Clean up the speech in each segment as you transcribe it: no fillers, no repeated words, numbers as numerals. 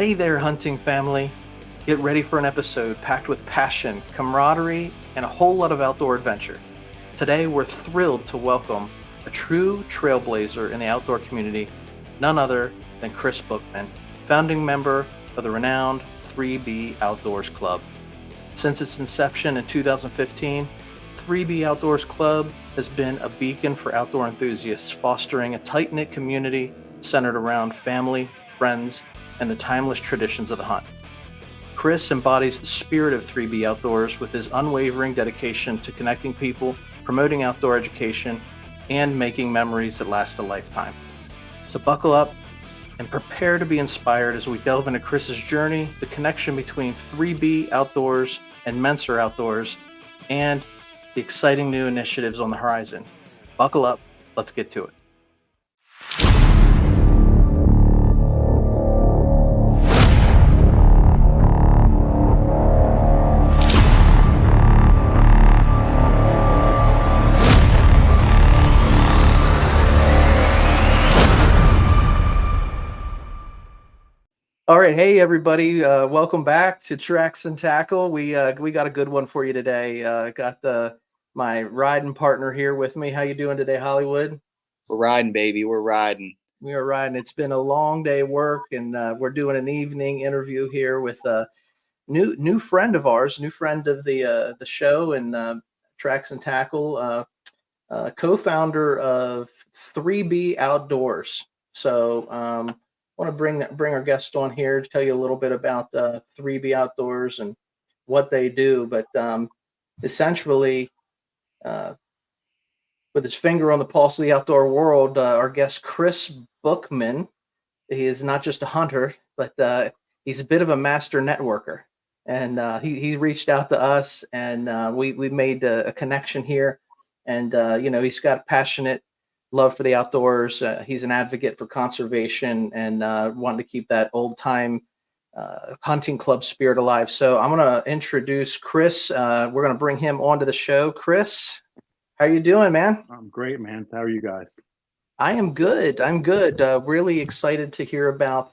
Hey there, hunting family. Get ready for an episode packed with passion, camaraderie, and a whole lot of outdoor adventure. Today, we're thrilled to welcome a true trailblazer in the outdoor community, none other than Kris Buchman, founding member of the renowned 3B Outdoors Club. Since its inception in 2015, 3B Outdoors Club has been a beacon for outdoor enthusiasts, fostering a tight-knit community centered around family, friends, and the timeless traditions of the hunt. Kris embodies the spirit of 3B Outdoors with his unwavering dedication to connecting people, promoting outdoor education, and making memories that last a lifetime. So buckle up and prepare to be inspired as we delve into Kris's journey, the connection between 3B Outdoors and Menser Outdoors, and the exciting new initiatives on the horizon. Buckle up, let's get to it. All right, hey everybody, welcome back to Tracks and Tackle. We got a good one for you today. Got my riding partner here with me. How you doing today, Hollywood? We're riding, baby. We're riding. We are riding. It's been a long day of work, and we're doing an evening interview here with a new friend of ours, new friend of the show, and Tracks and Tackle, co-founder of 3B Outdoors. So I want to bring our guest on here to tell you a little bit about 3B Outdoors and what they do. But essentially, uh, with his finger on the pulse of the outdoor world, our guest Kris Buchman, he is not just a hunter, but he's a bit of a master networker. And he reached out to us, and we made a connection here. And he's got a passionate love for the outdoors. He's an advocate for conservation and wanting to keep that old time hunting club spirit alive. So I'm going to introduce Kris. We're going to bring him onto the show. Kris, how you doing, man? I'm great, man. How are you guys? I am good. I'm good. Really excited to hear about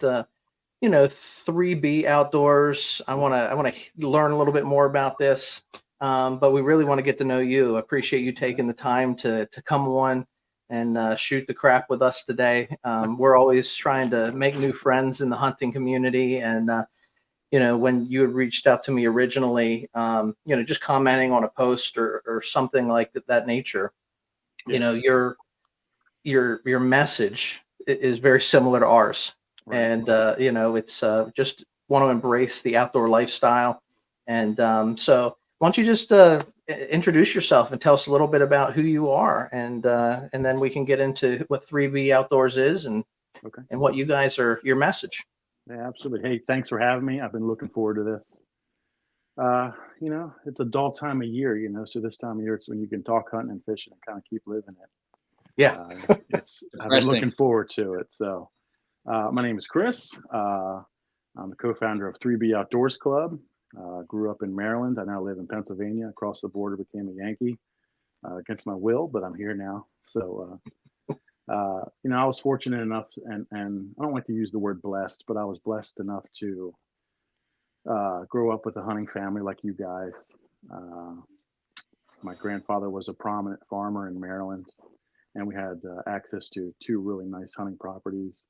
3B Outdoors. I want to learn a little bit more about this, but we really want to get to know you. I appreciate you taking the time to come on and shoot the crap with us today. We're always trying to make new friends in the hunting community, and when you had reached out to me originally, just commenting on a post or something like that nature, your message is very similar to ours. Right. And it's just want to embrace the outdoor lifestyle. And so why don't you just introduce yourself and tell us a little bit about who you are, and then we can get into what 3B Outdoors is and Okay. what you guys are, your message. Yeah, absolutely. Hey, thanks for having me. I've been looking forward to this. It's a dull time of year, so this time of year it's when you can talk hunting and fishing and kind of keep living it. Yeah. I've been looking forward to it. So, my name is Kris. I'm the co-founder of 3B Outdoors Club. Grew up in Maryland. I now live in Pennsylvania. Across the border, became a Yankee against my will, but I'm here now. So, I was fortunate enough, and I don't like to use the word blessed, but I was blessed enough to grow up with a hunting family like you guys. Uh, my grandfather was a prominent farmer in Maryland, and we had access to two really nice hunting properties.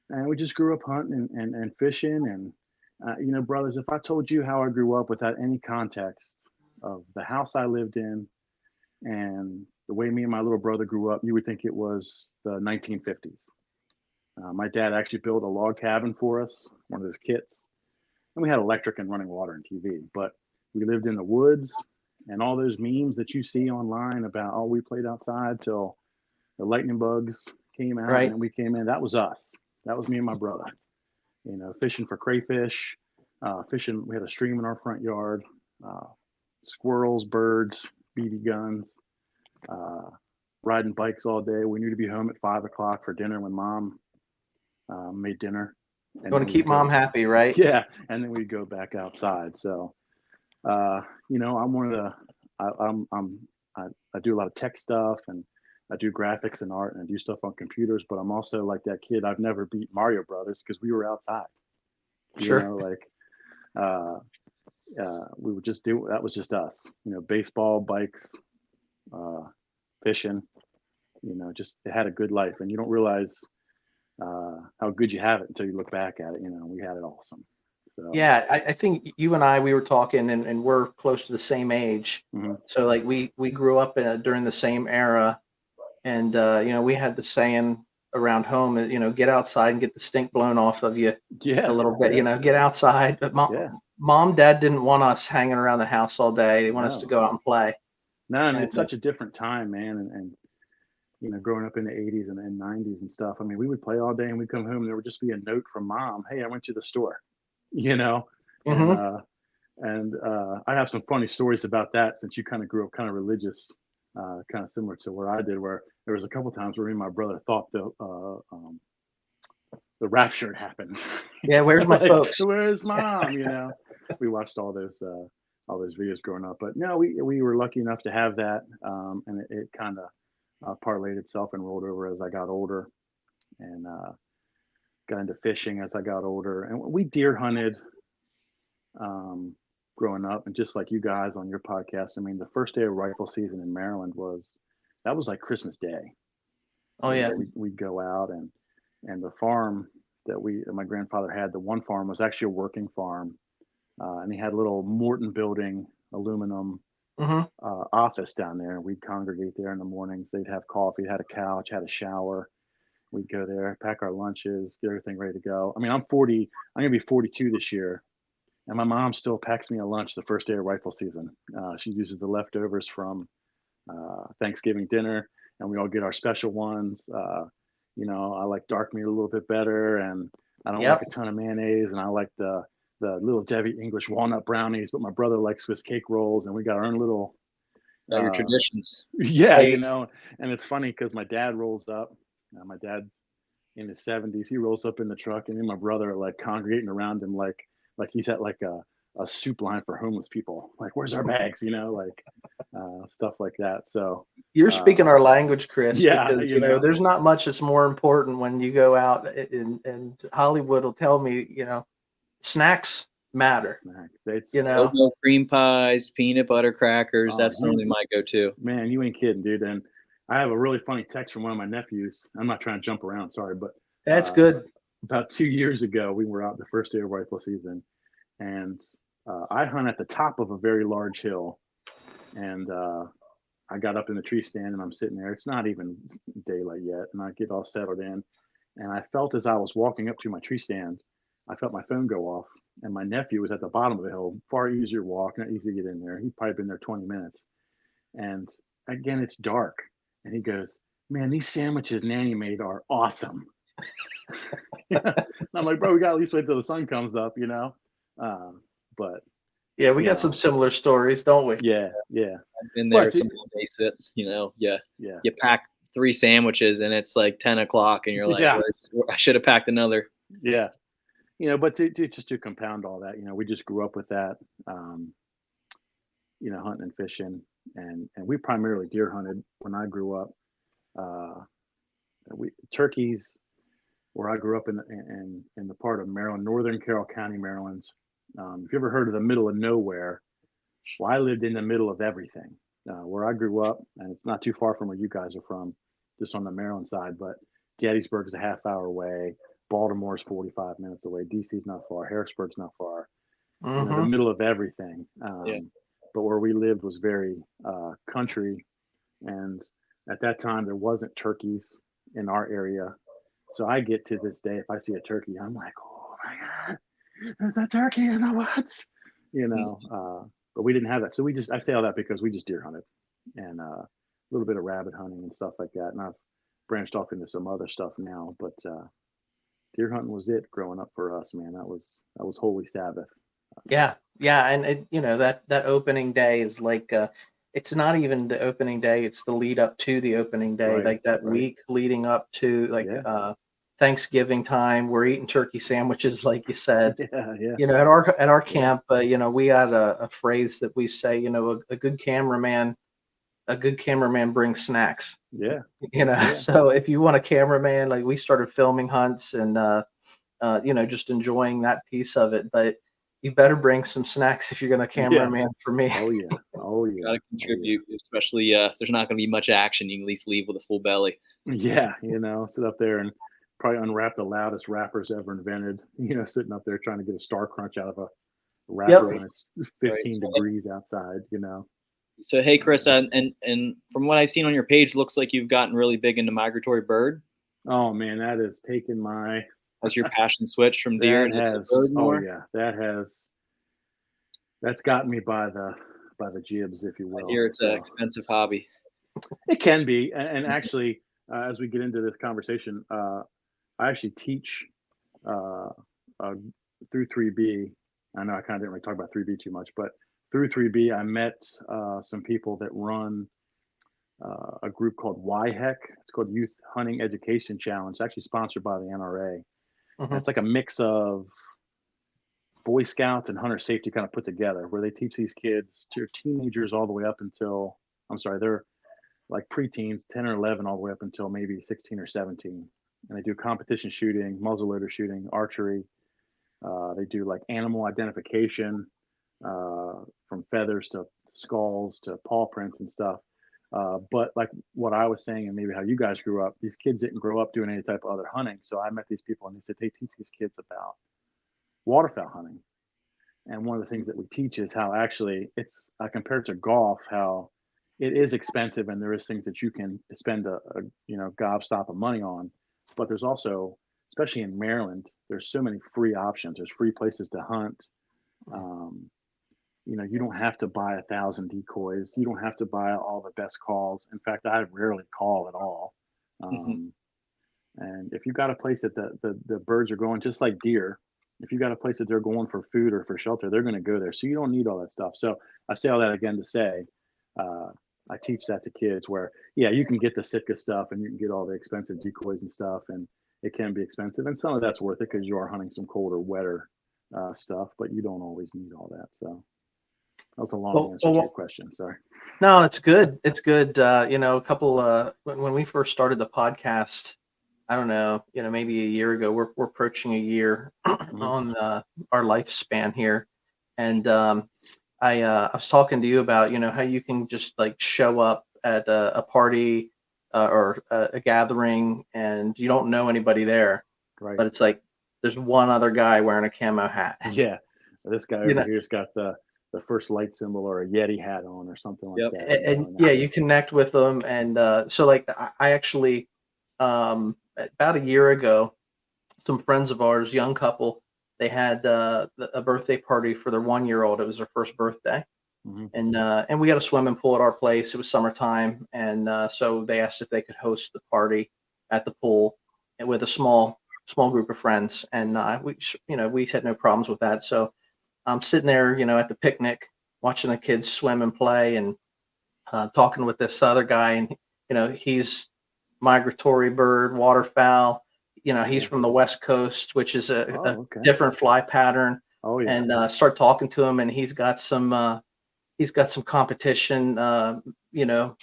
And we just grew up hunting and fishing. And, brothers, if I told you how I grew up without any context of the house I lived in and the way me and my little brother grew up, you would think it was the 1950s. My dad actually built a log cabin for us, one of those kits, and we had electric and running water and TV. But we lived in the woods, and all those memes that you see online about, oh, we played outside till the lightning bugs came out, Right. and we came in. That was us. That was me and my brother. Fishing for crayfish, fishing. We had a stream in our front yard, squirrels, birds, BB guns, riding bikes all day. We knew to be home at 5 o'clock for dinner when mom made dinner. You want to keep mom happy, right? Yeah, and then we'd go back outside. So, I'm one of the. I do a lot of tech stuff, and I do graphics and art, and I do stuff on computers. But I'm also like that kid. I've never beat Mario Brothers because we were outside. Sure. Like we would just do that was just us. Baseball, bikes, fishing. Just it had a good life, and you don't realize how good you have it until you look back at it. We had it awesome. So, Yeah, I think you and I, we were talking, and we're close to the same age. mm-hmm. So like we grew up during the same era, and we had the saying around home, get outside and get the stink blown off of you a little bit. Get outside. But mom, dad didn't want us hanging around the house all day. They want us to go out and play. No, and it's such a different time, man. And growing up in the 80s and 90s and stuff, I mean, we would play all day and we'd come home and there would just be a note from mom, hey, I went to the store, Mm-hmm. and I have some funny stories about that, since you kind of grew up kind of religious, kind of similar to where I did, where there was a couple times where me and my brother thought the rapture had happened. Yeah, where's my folks? Where's mom? We watched all those videos growing up, but no, we were lucky enough to have that, and it kind of parlayed itself and rolled over as I got older, and got into fishing as I got older, and we deer hunted growing up. And just like you guys on your podcast, I mean, the first day of rifle season in Maryland was like Christmas Day. Oh yeah, we'd go out, and the farm that my grandfather had, the one farm was actually a working farm, and he had a little Morton building, aluminum office down there. We'd congregate there in the mornings. They'd have coffee, had a couch, had a shower. We'd go there, pack our lunches, get everything ready to go. I mean, I'm gonna be 42 this year, and my mom still packs me a lunch the first day of rifle season. She uses the leftovers from Thanksgiving dinner, and we all get our special ones. I like dark meat a little bit better, and I don't like a ton of mayonnaise, and I like the little Debbie English walnut brownies, but my brother likes Swiss cake rolls, and we got our own little your traditions. Yeah, and it's funny because my dad rolls up. My dad's in his 70s. He rolls up in the truck, and me and my brother are like congregating around him, like he's at like a soup line for homeless people. Like, where's our bags? Stuff like that. So you're speaking our language, Kris. Yeah, because there's not much that's more important when you go out, and Hollywood will tell me, snacks matter. Cream pies, peanut butter crackers. That's normally my go-to. Man, you ain't kidding, dude. And I have a really funny text from one of my nephews. I'm not trying to jump around, sorry, but that's good. About 2 years ago, we were out the first day of rifle season, and I hunt at the top of a very large hill, and I got up in the tree stand, and I'm sitting there. It's not even daylight yet, and I get all settled in, and I felt, as I was walking up to my tree stand, I felt my phone go off, and my nephew was at the bottom of the hill. Far easier walk, not easy to get in there. He'd probably been there 20 minutes, and again, it's dark, and he goes, "Man, these sandwiches Nanny made are awesome." And I'm like, "Bro, we got to at least wait till the sun comes up, But yeah, we got some similar stories, don't we? Yeah. I've been there some day sits, Yeah. You pack 3 sandwiches and it's like 10 o'clock and you're like, I should have packed another. Yeah. But to compound all that, we just grew up with that, hunting and fishing, and we primarily deer hunted when I grew up. Turkeys, where I grew up in the part of Maryland, northern Carroll County, Maryland. If you ever heard of the middle of nowhere, well, I lived in the middle of everything. Where I grew up, and it's not too far from where you guys are from, just on the Maryland side, but Gettysburg is a half hour away. Baltimore's 45 minutes away. DC's not far. Harrisburg's not far. The middle of everything. But where we lived was very country, and at that time there wasn't turkeys in our area. So I get to this day, if I see a turkey, I'm like, oh my God, there's a turkey in the woods, but we didn't have that. So I say all that because we just deer hunted, and a little bit of rabbit hunting and stuff like that. And I've branched off into some other stuff now, but deer hunting was it growing up for us, man. That was Holy Sabbath. Yeah. And that opening day is like, it's not even the opening day, it's the lead up to the opening day, right, like that week leading up to Thanksgiving time. We're eating turkey sandwiches, like you said. At our camp, we had a phrase that we say, a good cameraman brings snacks. So if you want a cameraman, like we started filming hunts, and just enjoying that piece of it. But you better bring some snacks if you're going to cameraman for me. Oh yeah. Gotta contribute, especially if there's not going to be much action. You can at least leave with a full belly. Yeah, sit up there and probably unwrap the loudest wrappers ever invented. Sitting up there trying to get a Star Crunch out of a wrapper when it's 15 degrees outside. So hey, Kris, and from what I've seen on your page, looks like you've gotten really big into migratory bird. Oh man, that has taken my. Has your passion switched from deer to bird more? Oh yeah, that's gotten me by the jibs, if you will. I hear it's an expensive hobby. It can be, and actually, as we get into this conversation, I actually teach through 3B. I know I kind of didn't really talk about 3B too much, but through 3B, I met some people that run a group called YHEC. It's called Youth Hunting Education Challenge. It's actually sponsored by the NRA. Mm-hmm. It's like a mix of Boy Scouts and hunter safety kind of put together, where they teach these kids, teenagers all the way up until, they're like preteens, 10 or 11, all the way up until maybe 16 or 17. And they do competition shooting, muzzleloader shooting, archery. They do like animal identification, from feathers to skulls to paw prints and stuff. But like what I was saying, and maybe how you guys grew up, these kids didn't grow up doing any type of other hunting. So I met these people and they said they teach these kids about waterfowl hunting. And one of the things that we teach is how actually it's compared to golf, how it is expensive and there is things that you can spend a gobstop of money on. But there's also, especially in Maryland, there's so many free options. There's free places to hunt. You don't have to buy 1,000 decoys. You don't have to buy all the best calls. In fact, I rarely call at all. And if you got a place that the birds are going, just like deer, if you got a place that they're going for food or for shelter, they're going to go there. So you don't need all that stuff. So I say all that again to say, I teach that to kids where, you can get the Sitka stuff and you can get all the expensive decoys and stuff, and it can be expensive. And some of that's worth it because you are hunting some colder, wetter stuff, but you don't always need all that. So that was a long answer to your question. Sorry. No, it's good. It's good. A couple, when we first started the podcast, I don't know, maybe a year ago, we're approaching a year on our lifespan here. And I was talking to you about, how you can just like show up at a party or a gathering and you don't know anybody there. Right. But it's like there's one other guy wearing a camo hat. Yeah. This guy over here's got the first light symbol or a Yeti hat on or something like that. And you connect with them. And so like I actually, about a year ago, some friends of ours, young couple, they had a birthday party for their 1-year-old. It was their first birthday. Mm-hmm. And we had a swimming pool at our place. It was summertime. And so they asked if they could host the party at the pool and with a small group of friends. And we had no problems with that. So I'm sitting there, at the picnic, watching the kids swim and play and talking with this other guy. And, he's migratory bird, waterfowl. He's from the West Coast, which is a different fly pattern. Oh yeah. And start talking to him, and he's got some competition,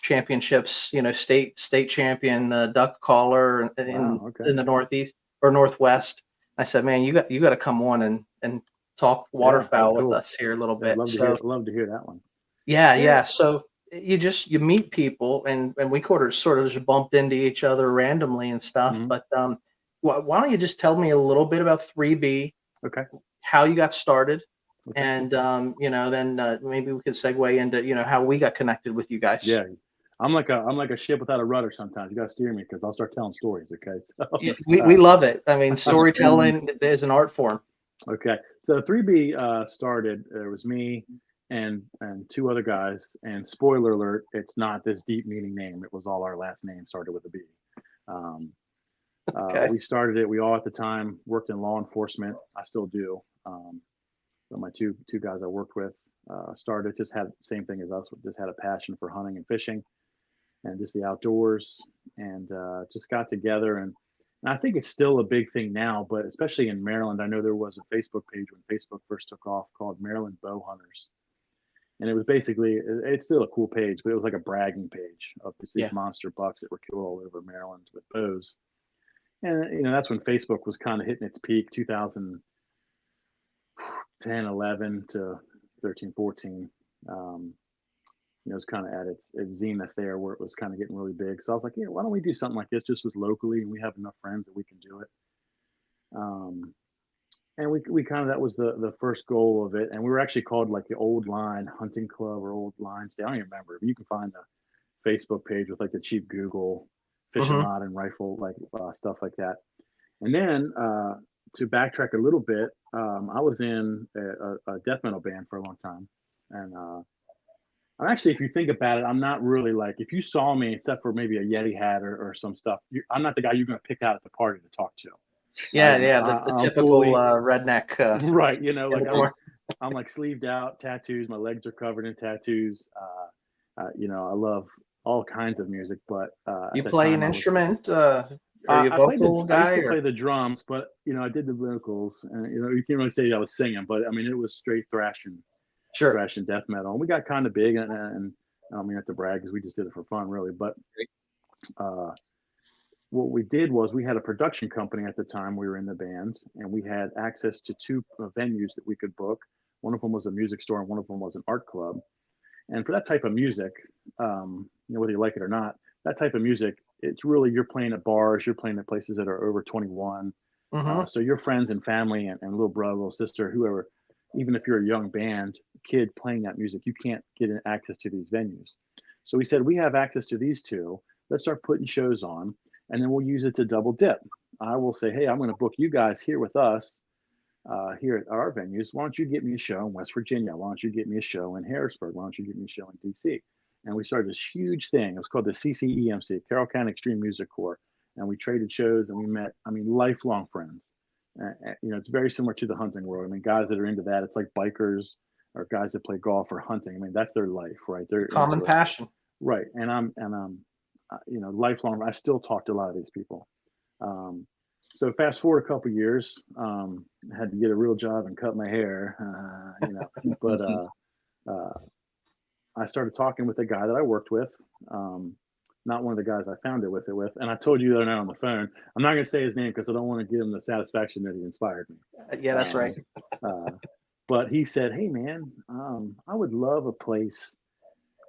championships, state champion duck caller in the Northeast or Northwest. I said, man, you got to come on and talk waterfowl with us here a little bit. Love to hear that one. Yeah. So you meet people and we sort of just bumped into each other randomly and stuff. Mm-hmm. But why don't you just tell me a little bit about 3B? Okay. How you got started, and then maybe we could segue into how we got connected with you guys. Yeah, I'm like a ship without a rudder. Sometimes you got to steer me because I'll start telling stories. Okay, so we love it. I mean, storytelling is an art form. Okay, so 3B started. There was me and two other guys. And spoiler alert, it's not this deep meaning name. It was all our last name started with a B. We started it. We all at the time worked in law enforcement. I still do. But my two guys I worked with started, just had the same thing as us, just had a passion for hunting and fishing and just the outdoors, and just got together. And I think it's still a big thing now, but especially in Maryland, I know there was a Facebook page when Facebook first took off called Maryland Bow Hunters. And it was basically, it's still a cool page, but it was like a bragging page of these monster bucks that were killed all over Maryland with bows. And that's when Facebook was kind of hitting its peak, 2010, 11 to 13, 14. It was kind of at its zenith there, where it was kind of getting really big. So I was like, why don't we do something like this just with locally, and we have enough friends that we can do it. And we kind of, that was the first goal of it. And we were actually called like the Old Line Hunting Club or Old Line Stay. I don't even remember. You can find the Facebook page with like the cheap Google fishing rod and rifle, like stuff like that. And then to backtrack a little bit, I was in a death metal band for a long time. And I'm actually, if you think about it, I'm not really like, if you saw me, except for maybe a Yeti hat or some stuff, I'm not the guy you're going to pick out at the party to talk to. The typical redneck. Right. I'm like sleeved out, tattoos. My legs are covered in tattoos. I love all kinds of music, but you play an instrument? Are you a vocal guy? I used to play the drums, but I did the vocals, and you can't really say I was singing, but I mean it was straight thrash and death metal. And we got kind of big, and I don't mean to brag because we just did it for fun, really. But what we did was we had a production company at the time we were in the band, and we had access to two venues that we could book. One of them was a music store, and one of them was an art club. And for that type of music, whether you like it or not, that type of music, it's really, you're playing at bars, you're playing at places that are over 21. So your friends and family and little brother, little sister, whoever, even if you're a young band kid playing that music, you can't get access to these venues. So we said, we have access to these two. Let's start putting shows on, and then we'll use it to double dip. I will say, hey, I'm going to book you guys here with us here at our venues. Why don't you get me a show in West Virginia? Why don't you get me a show in Harrisburg? Why don't you get me a show in DC? And we started this huge thing. It was called the CCEMC, Carroll County Extreme Music Corps. And we traded shows, and we met, lifelong friends. It's very similar to the hunting world. Guys that are into that, it's like bikers or guys that play golf or hunting. That's their life, right? They're common passion. Right. And I'm lifelong. I still talk to a lot of these people. So fast forward a couple years, I had to get a real job and cut my hair, but I started talking with a guy that I worked with, not one of the guys I found it with. And I told you the other night on the phone, I'm not going to say his name because I don't want to give him the satisfaction that he inspired me. Yeah, that's right. But he said, hey man, I would love a place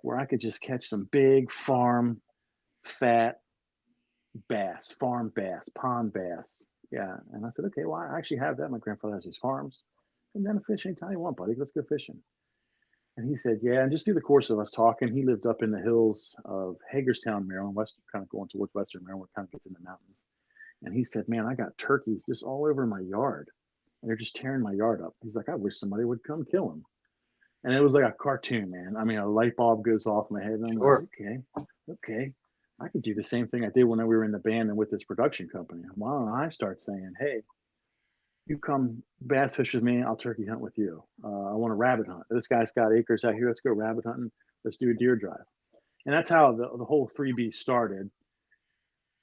where I could just catch some big farm, fat bass, farm bass, pond bass. Yeah. And I said, okay, well, I actually have that. My grandfather has these farms. Come down to fish anytime you want, buddy. Let's go fishing. And he said, yeah. And just through the course of us talking, he lived up in the hills of Hagerstown, Maryland, kind of going towards Western Maryland, where it kind of gets in the mountains. And he said, man, I got turkeys just all over my yard. And they're just tearing my yard up. He's like, I wish somebody would come kill them. And it was like a cartoon, man. A light bulb goes off in my head. And I'm like, okay. I could do the same thing I did when we were in the band and with this production company. Why don't I start saying, hey, you come bass fish with me, I'll turkey hunt with you. I want to rabbit hunt. This guy's got acres out here. Let's go rabbit hunting. Let's do a deer drive. And that's how the whole 3B started.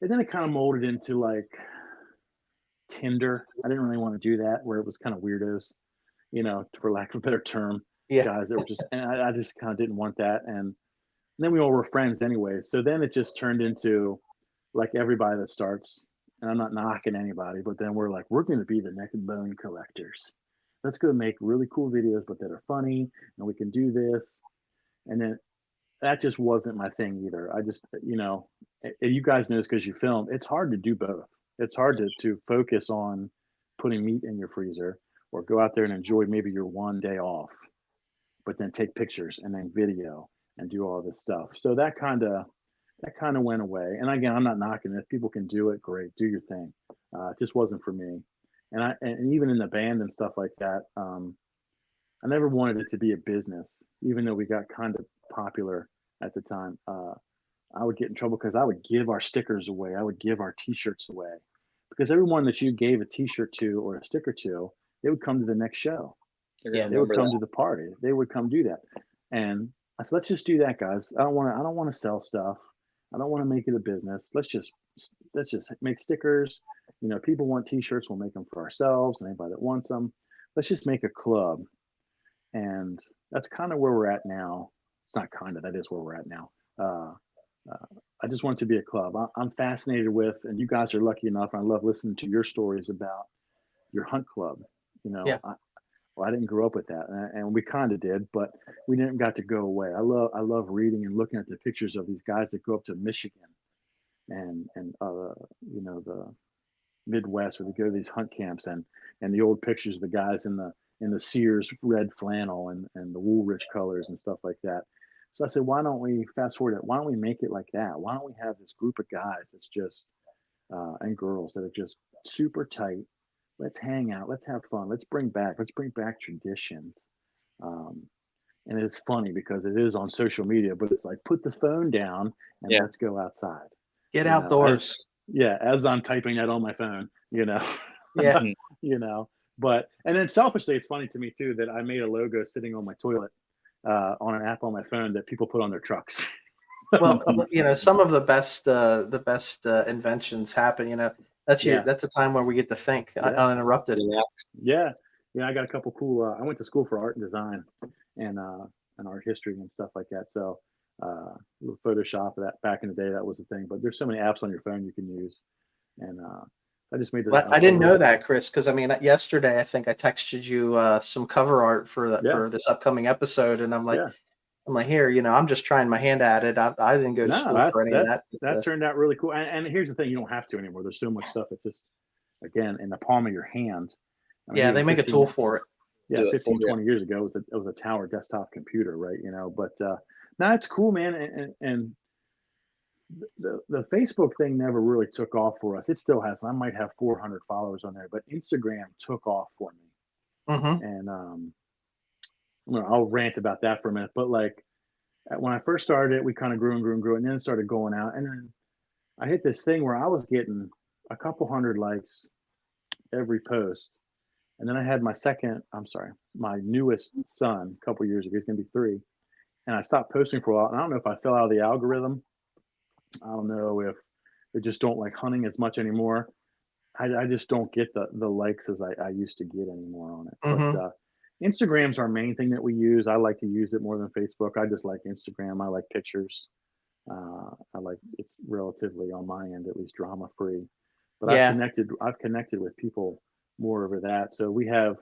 And then it kind of molded into like Tinder. I didn't really want to do that, where it was kind of weirdos, for lack of a better term. Guys that were just, and I just kind of didn't want that. And then we all were friends anyway. So then it just turned into like everybody that starts, and I'm not knocking anybody, but then we're like, we're going to be the next bone collectors. Let's go make really cool videos, but that are funny, and we can do this. And then that just wasn't my thing either. I just, you guys know this because you film, it's hard to do both. It's hard to focus on putting meat in your freezer or go out there and enjoy maybe your one day off, but then take pictures and then video and do all this stuff. So that kind of went away. And again, I'm not knocking it. If people can do it, great, do your thing. It just wasn't for me. And even in the band and stuff like that, I never wanted it to be a business, even though we got kind of popular at the time. I would get in trouble because I would give our stickers away. I would give our t-shirts away, because everyone that you gave a t-shirt to or a sticker to, they would come to the next show. They would come to the party. They would come do that. And I said, let's just do that, guys. I don't want to sell stuff. I don't want to make it a business. Let's just make stickers. People want t-shirts. We'll make them for ourselves and anybody that wants them. Let's just make a club. And that's kind of where we're at now. It's not kind of, that is where we're at now. I just want it to be a club. I'm fascinated with, and you guys are lucky enough. I love listening to your stories about your hunt club. You know, Yeah. I didn't grow up with that, and we kind of did, but we didn't got to go away. I love reading and looking at the pictures of these guys that go up to Michigan and you know, the Midwest, where they go to these hunt camps, and the old pictures of the guys in the Sears red flannel and the Woolrich colors and stuff like that. So I said, why don't we fast forward it? Why don't we make it like that? Why don't we have this group of guys that's just and girls that are just super tight? Let's hang out. Let's have fun. Let's bring back traditions. Um, and it's funny because it is on social media, but it's like put the phone down and Yeah. let's go outside. Get You know, outdoors. as I'm typing that on my phone, you know, Yeah. you know, but, and then selfishly, it's funny to me too, that I made a logo sitting on my toilet, on an app on my phone that people put on their trucks. Well, you know, some of the best inventions happen. You know, that's Yeah. that's a time where we get to think Yeah. uninterrupted. Yeah. I got a couple cool, I went to school for art and design and art history and stuff like that. So, Photoshop, that back in the day, that was the thing, but there's so many apps on your phone you can use. And, I just made this. Well, I didn't know that, Chris, because I mean, yesterday I think I texted you some cover art for this upcoming episode, and I'm like, here, you know, I'm just trying my hand at it. I didn't go to school for any of that. That turned out really cool. And here's the thing: you don't have to anymore. There's so much stuff. It's just, again, in the palm of your hand. I mean, yeah, they make a tool for it. Yeah, 15, 20 years ago, it was a tower desktop computer, right? You know, but no, it's cool, man. And the Facebook thing never really took off for us. It still has. I might have 400 followers on there, but Instagram took off for me. Mm-hmm. And I'll rant about that for a minute. But like when I first started it, we kind of grew and grew and grew, and then it started going out. And then I hit this thing where I was getting a couple hundred likes every post. And then I had my newest son a couple years ago. He's gonna be 3, and I stopped posting for a while. And I don't know if I fell out of the algorithm. I don't know if they just don't like hunting as much anymore. I just don't get the likes as I used to get anymore on it. Mm-hmm. But Instagram's our main thing that we use. I like to use it more than Facebook. I just like Instagram. I like pictures. It's relatively, on my end at least, drama free. But Yeah. I've connected with people more over that. So we have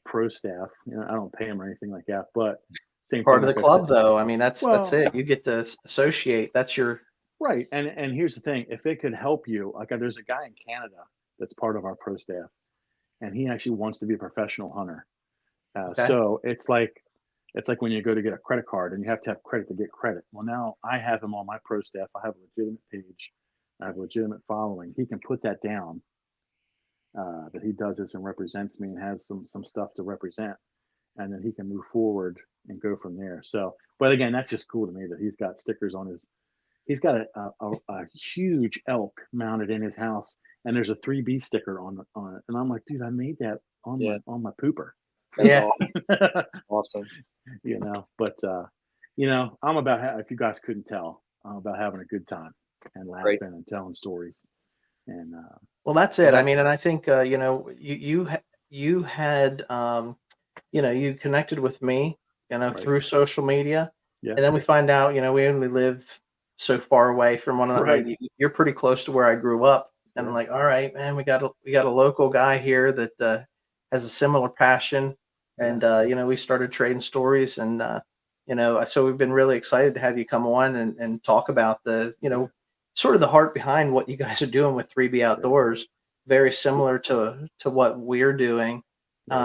pro staff. You know, I don't pay them or anything like that, but same Part thing, of the like I club, said. though. I mean, that's it. You get to associate. That's your Right. And here's the thing: if it could help you, like there's a guy in Canada that's part of our pro staff, and he actually wants to be a professional hunter. okay. So it's like when you go to get a credit card and you have to have credit to get credit. Well, now I have him on my pro staff. I have a legitimate page. I have a legitimate following. He can put that down, that he does this and represents me and has some stuff to represent, and then he can move forward and go from there. So, but again, that's just cool to me that he's got stickers on his. He's got a huge elk mounted in his house, and there's a 3B sticker on it. And I'm like, dude, I made that on my pooper. Yeah. Awesome. You know, but you know, I'm about, if you guys couldn't tell, I'm about having a good time and laughing and telling stories. And well, that's it. I mean, and I think you know, you had you know, you connected with me, you know, through social media, yeah, and then we find out, you know, we only live so far away from one another. Right. Like, you're pretty close to where I grew up, and I'm like, all right, man, we got a local guy here that has a similar passion, and you know, we started trading stories, and you know, so we've been really excited to have you come on and talk about the, you know, sort of the heart behind what you guys are doing with 3B Outdoors. Very similar to what we're doing,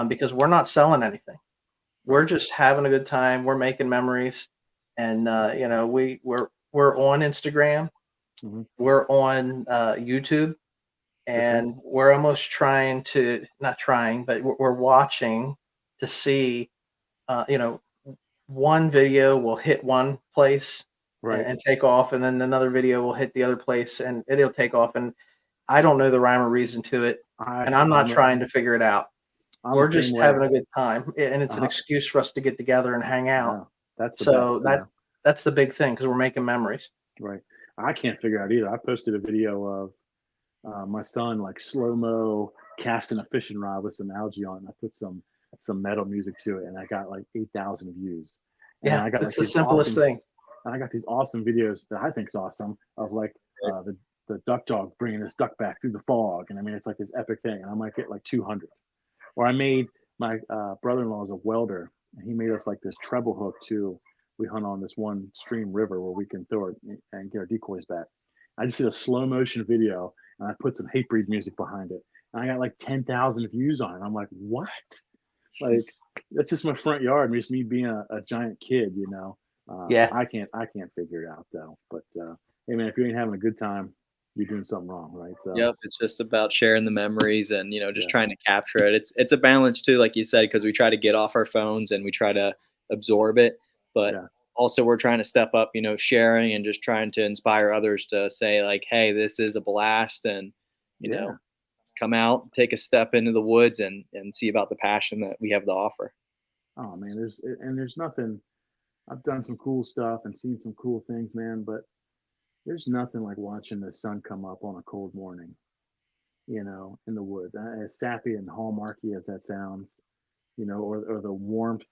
because we're not selling anything. We're just having a good time. We're making memories, and you know, we're on Instagram, Mhm. we're on YouTube, and we're almost trying to, not trying, but we're watching to see, you know, one video will hit one place Right. and take off, and then another video will hit the other place and it'll take off. And I don't know the rhyme or reason to it, and I'm not trying to figure it out. We're just having a good time, and it's an excuse for us to get together and hang out. That's the So best, that's the big thing, because we're making memories. right. I can't figure out either. I posted a video of my son like slow-mo casting a fishing rod with some algae on it. I put some metal music to it, and I got like 8,000 views. And Yeah, I got it's like the simplest thing. And I got these awesome videos that I think's awesome of like the duck dog bringing this duck back through the fog. And I mean, it's like this epic thing. And I might get like 200. Or I made my brother-in-law is a welder, and he made us like this treble hook too. We hunt on this one stream river where we can throw it and get our decoys back. I just did a slow motion video, and I put some Hatebreed music behind it, and I got like 10,000 views on it. I'm like, what? Like, that's just my front yard, just me being a giant kid, you know. Yeah. I can't figure it out though. But hey man, if you ain't having a good time, you're doing something wrong, right? So yep, it's just about sharing the memories and just trying to capture it. It's a balance too, like you said, because we try to get off our phones and we try to absorb it, but also we're trying to step up, sharing and just trying to inspire others to say like, hey, this is a blast, and you know, come out, take a step into the woods and see about the passion that we have to offer. Oh man, there's nothing. I've done some cool stuff and seen some cool things, man, but there's nothing like watching the sun come up on a cold morning, in the woods. As sappy and hallmarky as that sounds, or the warmth,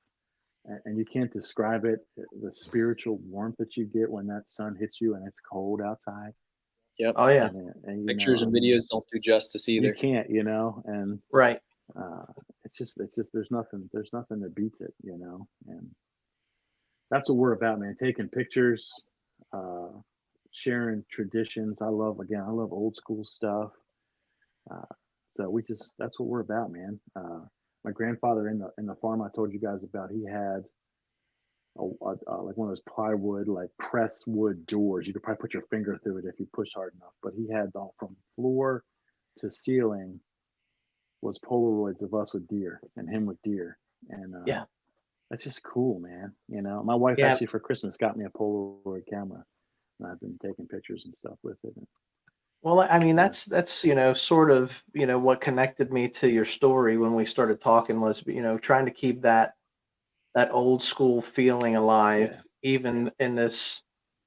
and you can't describe it, the spiritual warmth that you get when that sun hits you and it's cold outside. Yep. Oh yeah. And pictures and videos don't do justice either. You can't, and right. It's just there's nothing that beats it, and that's what we're about, man. Taking pictures, sharing traditions. I love old school stuff. So that's what we're about, man. My grandfather in the farm I told you guys about, he had like one of those plywood, like press wood doors. You could probably put your finger through it if you push hard enough. But he had from floor to ceiling was Polaroids of us with deer and him with deer. And that's just cool, man. My wife actually for Christmas got me a Polaroid camera, and I've been taking pictures and stuff with it. Well, I mean, that's sort of what connected me to your story when we started talking was trying to keep that old school feeling alive, even in this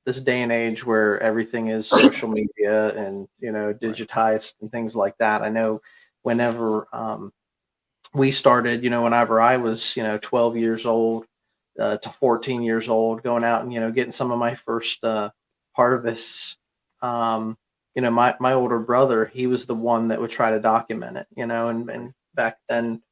day and age where everything is social media and digitized and things like that. I know whenever we started, whenever I was 12 years old to 14 years old, going out and getting some of my first harvests. My older brother, he was the one that would try to document it, and back then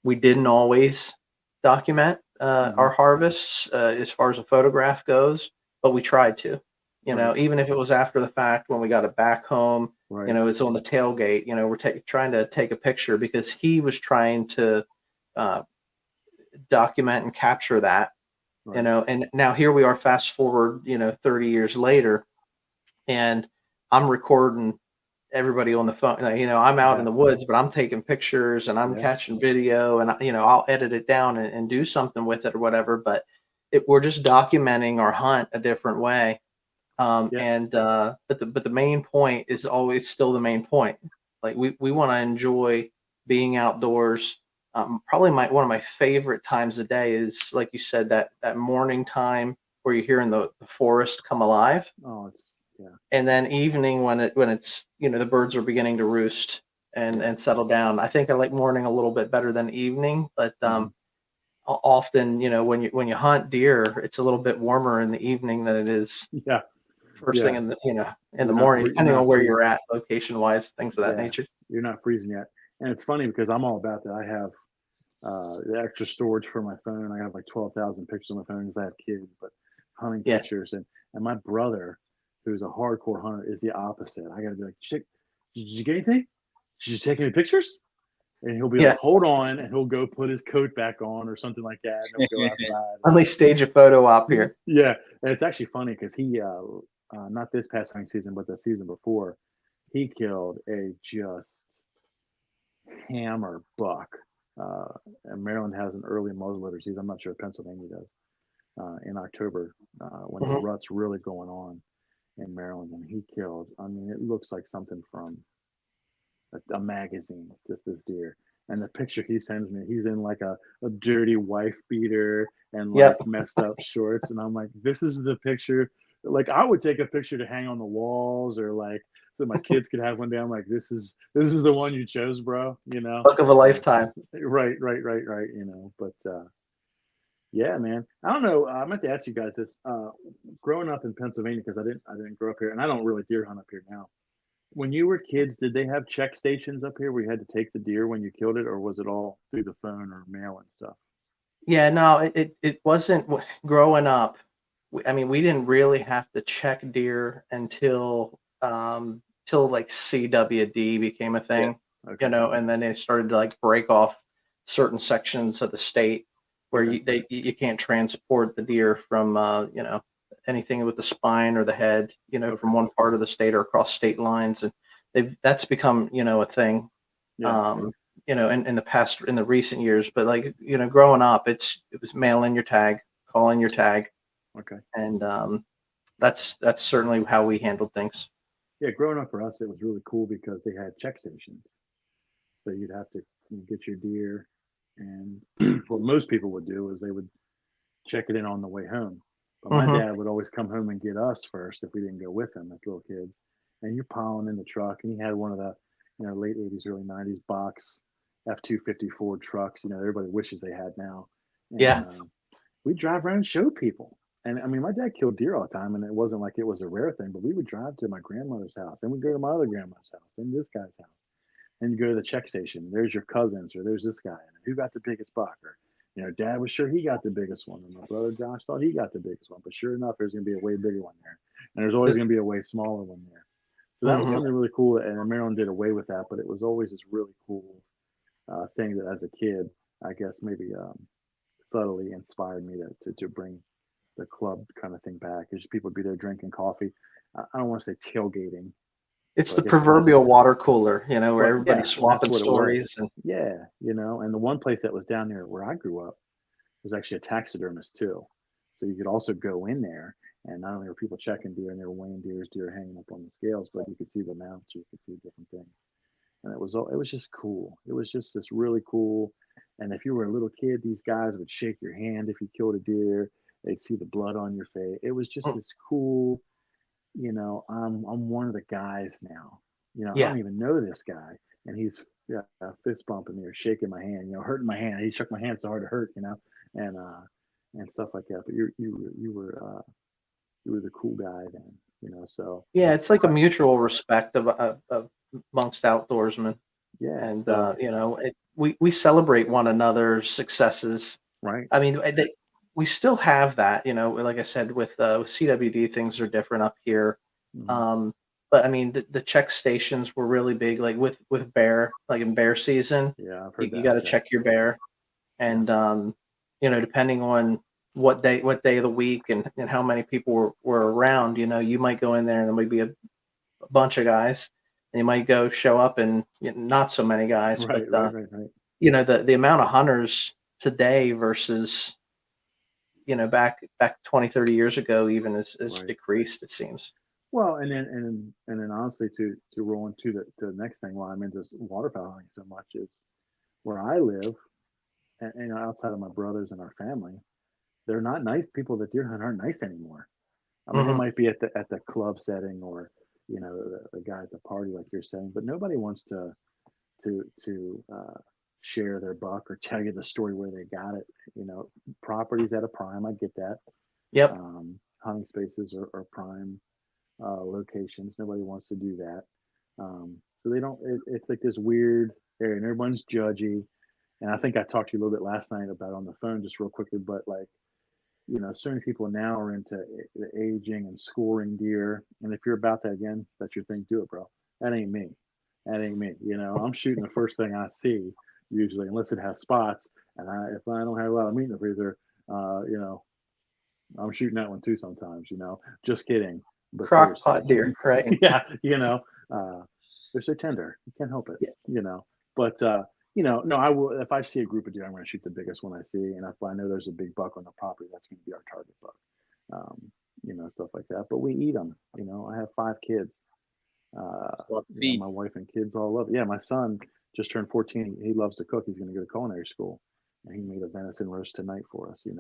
we didn't always document our harvests as far as a photograph goes, but we tried to, even if it was after the fact when we got it back home, it's on the tailgate, we're trying to take a picture because he was trying to document and capture that, and now here we are, fast forward, 30 years later, and I'm recording everybody on the phone. I'm out in the woods, but I'm taking pictures and I'm catching video, and I'll edit it down and do something with it or whatever. But we're just documenting our hunt a different way. But the main point is always still the main point. Like we want to enjoy being outdoors. Probably one of my favorite times of day is, like you said, that morning time where you're hearing the forest come alive. Oh, and then evening when it's the birds are beginning to roost and settle down. I think I like morning a little bit better than evening, but often when you hunt deer, it's a little bit warmer in the evening than it is first thing in the morning, depending on where you're at, location wise, things of that nature. You're not freezing yet, and it's funny because I'm all about that. I have the extra storage for my phone. I have like 12,000 pictures on my phone because I have kids, but hunting pictures, and my brother, who's a hardcore hunter, is the opposite. I gotta be like, chick, did you get anything? Did you take any pictures? And he'll be like, hold on, and he'll go put his coat back on or something like that, and he'll go outside. Let me stage a photo op here. Yeah, and it's actually funny because he, not this past hunting season, but the season before, he killed a just hammer buck. And Maryland has an early muzzleloader season. I'm not sure if Pennsylvania does in October when the rut's really going on in Maryland, and he killed. I mean, it looks like something from a magazine. Just this deer, and the picture he sends me, he's in like a dirty wife beater and like messed up shorts, and I'm like, this is the picture. Like I would take a picture to hang on the walls, or like so my kids could have one day. I'm like, this is the one you chose, bro. Look of a lifetime. Right. But Yeah, man. I don't know. I meant to ask you guys this. Growing up in Pennsylvania, because I didn't grow up here, and I don't really deer hunt up here now. When you were kids, did they have check stations up here where you had to take the deer when you killed it, or was it all through the phone or mail and stuff? Yeah, no, it wasn't growing up. I mean, we didn't really have to check deer until till like CWD became a Yeah. thing, Okay. and then they started to like break off certain sections of the state where Okay. you can't transport the deer from anything with the spine or the head, Okay. from one part of the state or across state lines, and that's become a thing. Yeah. um, in the recent years, but like, growing up, it was mail in your tag, call in your tag, Okay. and that's certainly how we handled things. Yeah. Growing up for us, it was really cool because they had check stations. So you'd have to get your deer, and what most people would do is they would check it in on the way home. But my Hmm. dad would always come home and get us first if we didn't go with him as little kids. And you're piling in the truck, and he had one of the late '80s, early '90s box F-250 Ford trucks. Everybody wishes they had now. And Yeah. we drive around and show people. And I mean, my dad killed deer all the time, and it wasn't like it was a rare thing. But we would drive to my grandmother's house, then we'd go to my other grandmother's house, then this guy's house. Then you go to the check station. There's your cousins, or there's this guy. And who got the biggest buck? Or, Dad was sure he got the biggest one, and my brother Josh thought he got the biggest one. But sure enough, there's going to be a way bigger one there, and there's always going to be a way smaller one there. So that was Hmm. something really cool. And Maryland did away with that, but it was always this really cool thing that, as a kid, I guess maybe subtly inspired me to bring the club kind of thing back. Because people would be there drinking coffee. I don't want to say tailgating, It's the but it's like, proverbial water cooler, where well, everybody's yeah, that's swapping what it was. stories. And Yeah, and the one place that was down there where I grew up was actually a taxidermist too. So you could also go in there, and not only were people checking deer and they were weighing deer hanging up on the scales, but you could see the mounts, or you could see different things. And it was just cool. It was just this really cool. And if you were a little kid, these guys would shake your hand if you killed a deer. They'd see the blood on your face. It was just mm, this cool, I'm one of the guys now. I yeah, don't even know this guy, and he's, yeah, fist bumping me or shaking my hand, hurting my hand. He shook my hand so hard it hurt, and and stuff like that. But you were the cool guy then, So yeah, it's like a uh, mutual respect of amongst outdoorsmen, yeah, and so we celebrate one another's successes. right, I mean, we still have that, like I said, with CWD, things are different up here. hmm, Um, but I mean, the check stations were really big, like with bear, like in bear season, yeah, I've you, heard you that. got to Okay, check your bear, yeah, and depending on what day of the week and how many people were around, you might go in there and there might be a bunch of guys, and you might go show up and not so many guys, but right, right, right, right. the amount of hunters today versus back 20, 30 years ago even is Right. decreased, it seems. Well, and then honestly, to roll into the next thing, why I'm into waterfowl hunting so much is where I live, and outside of my brothers and our family, they're not nice. People that deer hunt aren't nice anymore. I mean, they Hmm. might be at the club setting, or the guy at the party, like you're saying, but nobody wants to share their buck or tell you the story where they got it. Properties at a prime, I get that. Yep. Hunting spaces are prime locations. Nobody wants to do that. So they don't. It's like this weird area, and everyone's judgy. And I think I talked to you a little bit last night about on the phone, just real quickly. But like, certain people now are into the aging and scoring deer. And if you're about that again, that's your thing. Do it, bro. That ain't me. That ain't me. I'm shooting the first thing I see usually, unless it has spots. And if I don't have a lot of meat in the freezer, uh, you know, I'm shooting that one too sometimes. Just kidding. But Crock seriously, pot deer, right? yeah, uh, they're so tender. You can't help it, Yeah. But no, I will. If I see a group of deer, I'm going to shoot the biggest one I see, and if I know there's a big buck on the property, that's going to be our target buck. Stuff like that. But we eat them. I have 5 kids. Love to feed. My wife and kids all love it. Yeah, my son just turned 14. He loves to cook. He's going to go to culinary school, and he made a venison roast tonight for us. And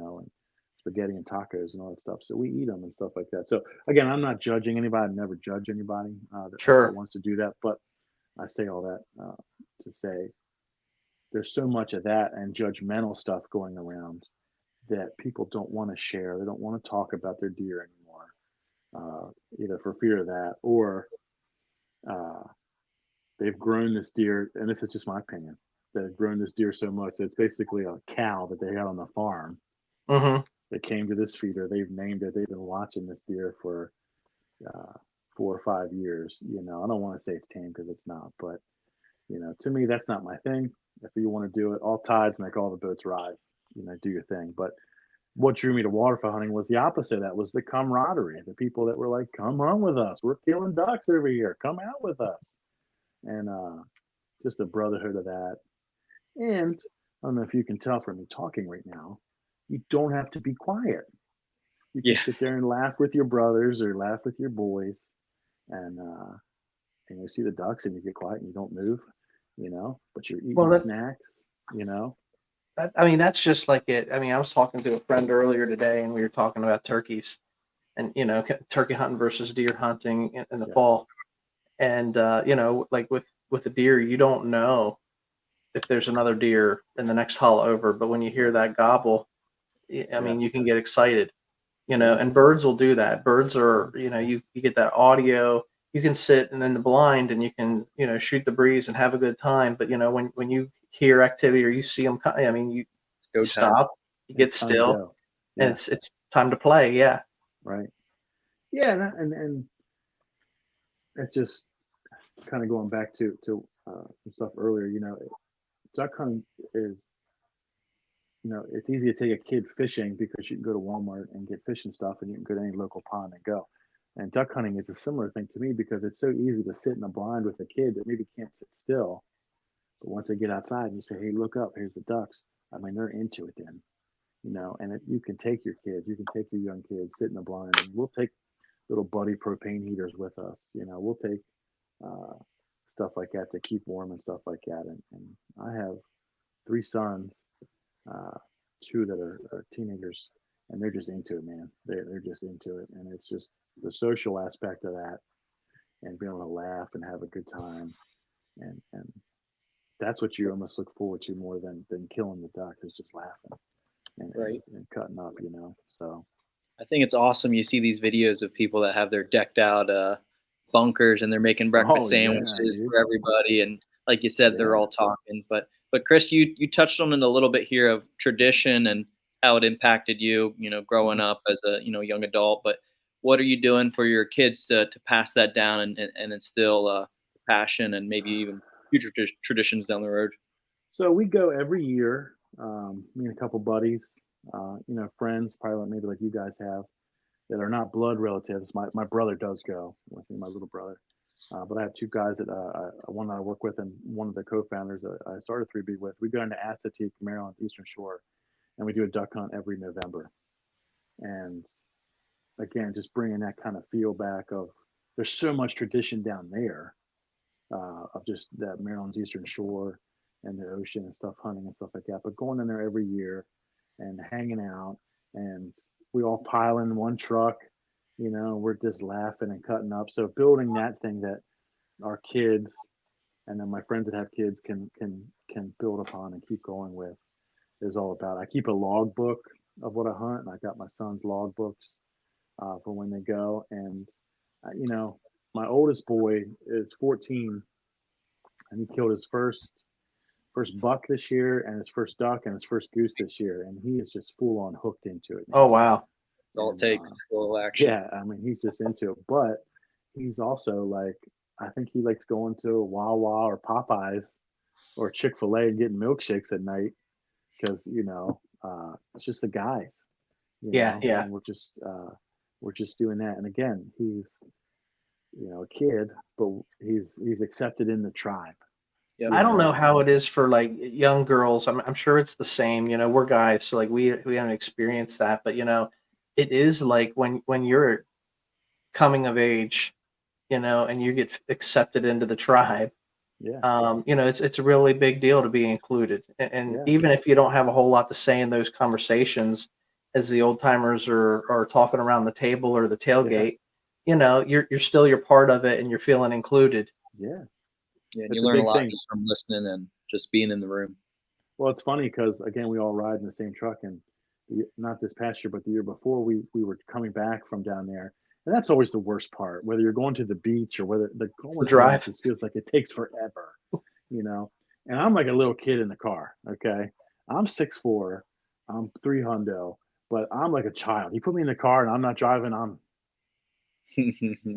spaghetti and tacos and all that stuff. So we eat them and stuff like that. So again, I'm not judging anybody. I never judge anybody that Sure. wants to do that. But I say all that to say there's so much of that and judgmental stuff going around. that people don't want to share. They don't want to talk about their deer anymore, either for fear of that or uh, they've grown this deer. And this is just my opinion. They've grown this deer so much that it's basically a cow that they had on the farm. Mm-hmm. They came to this feeder. They've named it. They've been watching this deer for uh, 4 or 5 years. I don't want to say it's tame because it's not, but to me, that's not my thing. If you want to do it, all tides make all the boats rise. Do your thing. But what drew me to waterfowl hunting was the opposite. That was the camaraderie. The people that were like, "Come hunt with us. We're killing ducks over here. Come out with us." And just the brotherhood of that. And I don't know if you can tell from me talking right now, you don't have to be quiet. You can sit there and laugh with your brothers or laugh with your boys, and you see the ducks and you get quiet and you don't move, but you're eating Well, snacks, I mean, that's just like it. I mean, I was talking to a friend earlier today, and we were talking about turkeys, and turkey hunting versus deer hunting in the fall. And like with a deer, you don't know if there's another deer in the next hull over, but when you hear that gobble, I mean, you can get excited, and birds will do that. Birds are, you get that audio. You can sit and in the blind and you can, shoot the breeze and have a good time. But when you hear activity or you see them, I mean, you stop, you get still, and it's time to play. Yeah. Right. Yeah, and it's just kind of going back to some stuff earlier. Duck hunting is, it's easy to take a kid fishing because you can go to Walmart and get fishing stuff, and you can go to any local pond and go. And duck hunting is a similar thing to me because it's so easy to sit in a blind with a kid that maybe can't sit still. But once they get outside and you say, "Hey, look up, here's the ducks," I mean, they're into it then, and you can take your kids, you can take your young kids, sit in the blind, and we'll take little buddy propane heaters with us. We'll take uh, stuff like that to keep warm and stuff like that. And I have 3 sons, uh, 2 that are teenagers, and they're just into it, man. They're just into it, and it's just the social aspect of that, and being able to laugh and have a good time, and that's what you almost look forward to more than killing the duck is just laughing and cutting up, So I think it's awesome. You see these videos of people that have their decked out bunkers and they're making breakfast sandwiches for everybody. And like you said, they're all talking. But Kris, you touched on it a little bit here of tradition and how it impacted you, growing up as a young adult. But what are you doing for your kids to pass that down and instill passion and maybe even future traditions down the road? So we go every year, me and a couple buddies, friends, probably maybe like you guys have, that are not blood relatives. My brother does go with me, my little brother. But I have 2 guys that one that I work with and one of the co-founders that I started 3B with. We go into Assateague, Maryland, Eastern Shore, and we do a duck hunt every November. And again, just bringing that kind of feel back of there's so much tradition down there of just that Maryland's Eastern Shore and the ocean and stuff, hunting and stuff like that. But going in there every year and hanging out, and we all pile in one truck, we're just laughing and cutting up. So building that thing that our kids and then my friends that have kids can build upon and keep going with is all about. I keep a log book of what I hunt, and I got my son's log books for when they go. And my oldest boy is 14, and he killed his first buck this year and his first duck and his first goose this year, and he is just full on hooked into it now. Oh wow. That's all it takes. A little action. Yeah, I mean, he's just into it, but he's also like, I think he likes going to Wawa or Popeyes or Chick-fil-A and getting milkshakes at night because it's just the guys. Yeah. And we're just doing that. And again, he's a kid, but he's accepted in the tribe. I don't know how it is for like young girls. I'm sure it's the same. We're guys, so like we haven't experienced that, but it is like when you're coming of age, and you get accepted into the tribe. It's a really big deal to be included, and even if you don't have a whole lot to say in those conversations, as the old timers are talking around the table or the tailgate, you're part of it and you're feeling included. Yeah. Yeah, and you learn a lot just from listening and just being in the room. Well, it's funny because again, we all ride in the same truck, and not this past year, but the year before, we were coming back from down there, and that's always the worst part. Whether you're going to the beach or whether the The going somewhere drive. just feels like it takes forever, you know. And I'm like a little kid in the car. Okay, I'm 6'4", I'm 300, but I'm like a child. You put me in the car and I'm not driving.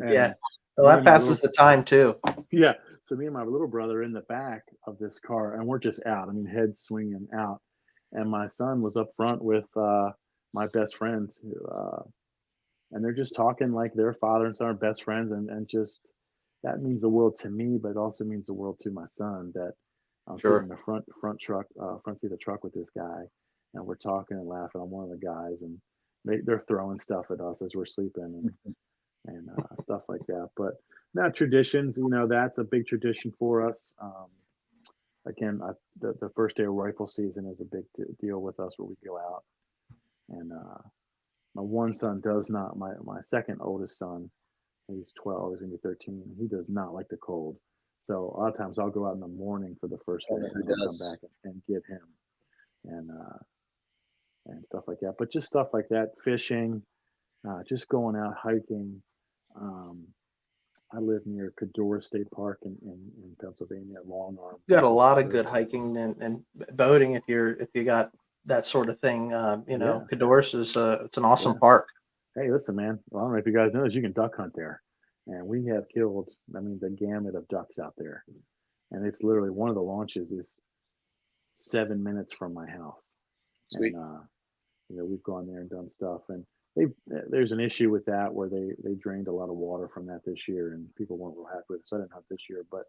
Yeah. And Well, me that and my passes little the time too. yeah. So me and my little brother are in the back of this car, and we're just out. I mean, head swinging out. And my son was up front with my best friends, and they're just talking like their father and son are best friends, and just that means the world to me, but it also means the world to my son that I'm sitting in Sure. the front seat of the truck with this guy, and we're talking and laughing. I'm one of the guys, and they're throwing stuff at us as we're sleeping, and stuff like that. But now traditions, that's a big tradition for us. Again, the first day of rifle season is a big deal with us, where we go out. And my one son does not. My second oldest son, he's 12. He's gonna be 13. He does not like the cold. So a lot of times I'll go out in the morning for the first day, Oh, and he I'll come does. back and get him, and stuff like that. But just stuff like that, fishing, just going out hiking. Um, I live near Cador State Park in Pennsylvania, Long Arm. You got a lot of good There's hiking and boating if you got that sort of thing. Yeah, Cadorus is it's an awesome yeah. park. Hey, listen, man. Well, I don't know if you guys know this. You can duck hunt there, and we have killed. I mean, the gamut of ducks out there, and it's literally one of the launches is 7 minutes from my house, and Sweet. we've gone there and done stuff, and there's an issue with that where they drained a lot of water from that this year, and people weren't real happy with it, so I didn't hunt this year. But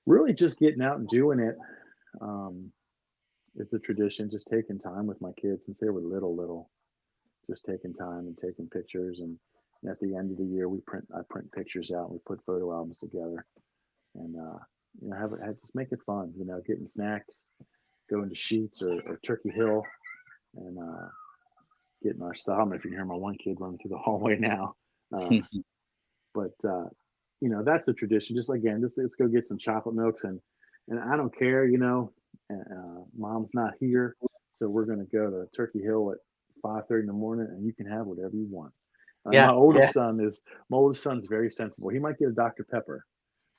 really, just getting out and doing it um, is the tradition. Just taking time with my kids since they were little, just taking time and taking pictures. And at the end of the year, I print pictures out. And we put photo albums together, and just make it fun. Getting snacks, going to Sheets or Turkey Hill, and getting our stuff. I don't know if you can hear my one kid running through the hallway now, uh, but that's a tradition. Just again, let's go get some chocolate milks, and I don't care. Mom's not here, so we're gonna go to Turkey Hill at 5:30 in the morning, and you can have whatever you want. My Yeah, oldest yeah, son's very sensible. He might get a Dr. Pepper,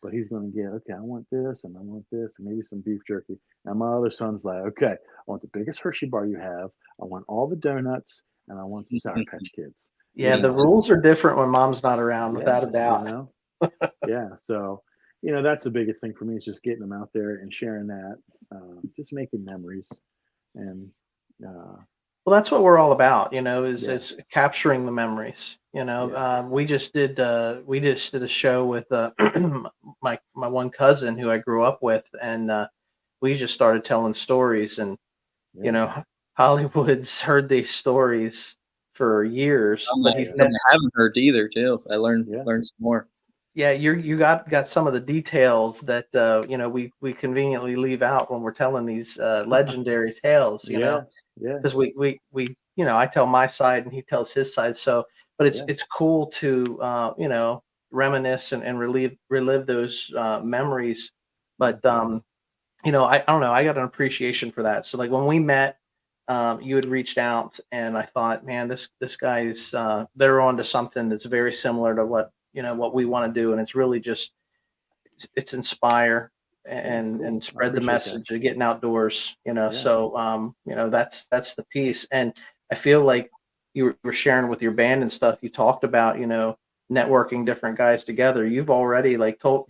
but he's going to get, okay, I want this and I want this and maybe some beef jerky. And my other son's like, okay, I want the biggest Hershey bar you have. I want all the donuts and I want some Sour Patch Kids. yeah. The Yeah. rules are different when mom's not around, Yeah, without a doubt. yeah. So, that's the biggest thing for me is just getting them out there and sharing that, just making memories. And Well, that's what we're all about, is yeah, is capturing the memories. yeah, We just did a show with my one cousin who I grew up with, and we just started telling stories, and you yeah. know, Hollywood's heard these stories for years, but he's Some never. I haven't heard either too. I learned Yeah, learned some more. Yeah, you got some of the details that we conveniently leave out when we're telling these legendary tales. yeah, yeah, Because I tell my side and he tells his side. So, but it's yeah, it's cool to reminisce and relive those memories. yeah, But I don't know. I got an appreciation for that. So like when we met, you had reached out, and I thought, man, this guy's they're on to something that's very similar to what we want to do, and it's really just it's inspire yeah. and Cool. I spread the appreciate that. message of getting outdoors. Yeah, So that's the piece, and I feel like you were sharing with your band and stuff. You talked about networking different guys together. You've already like told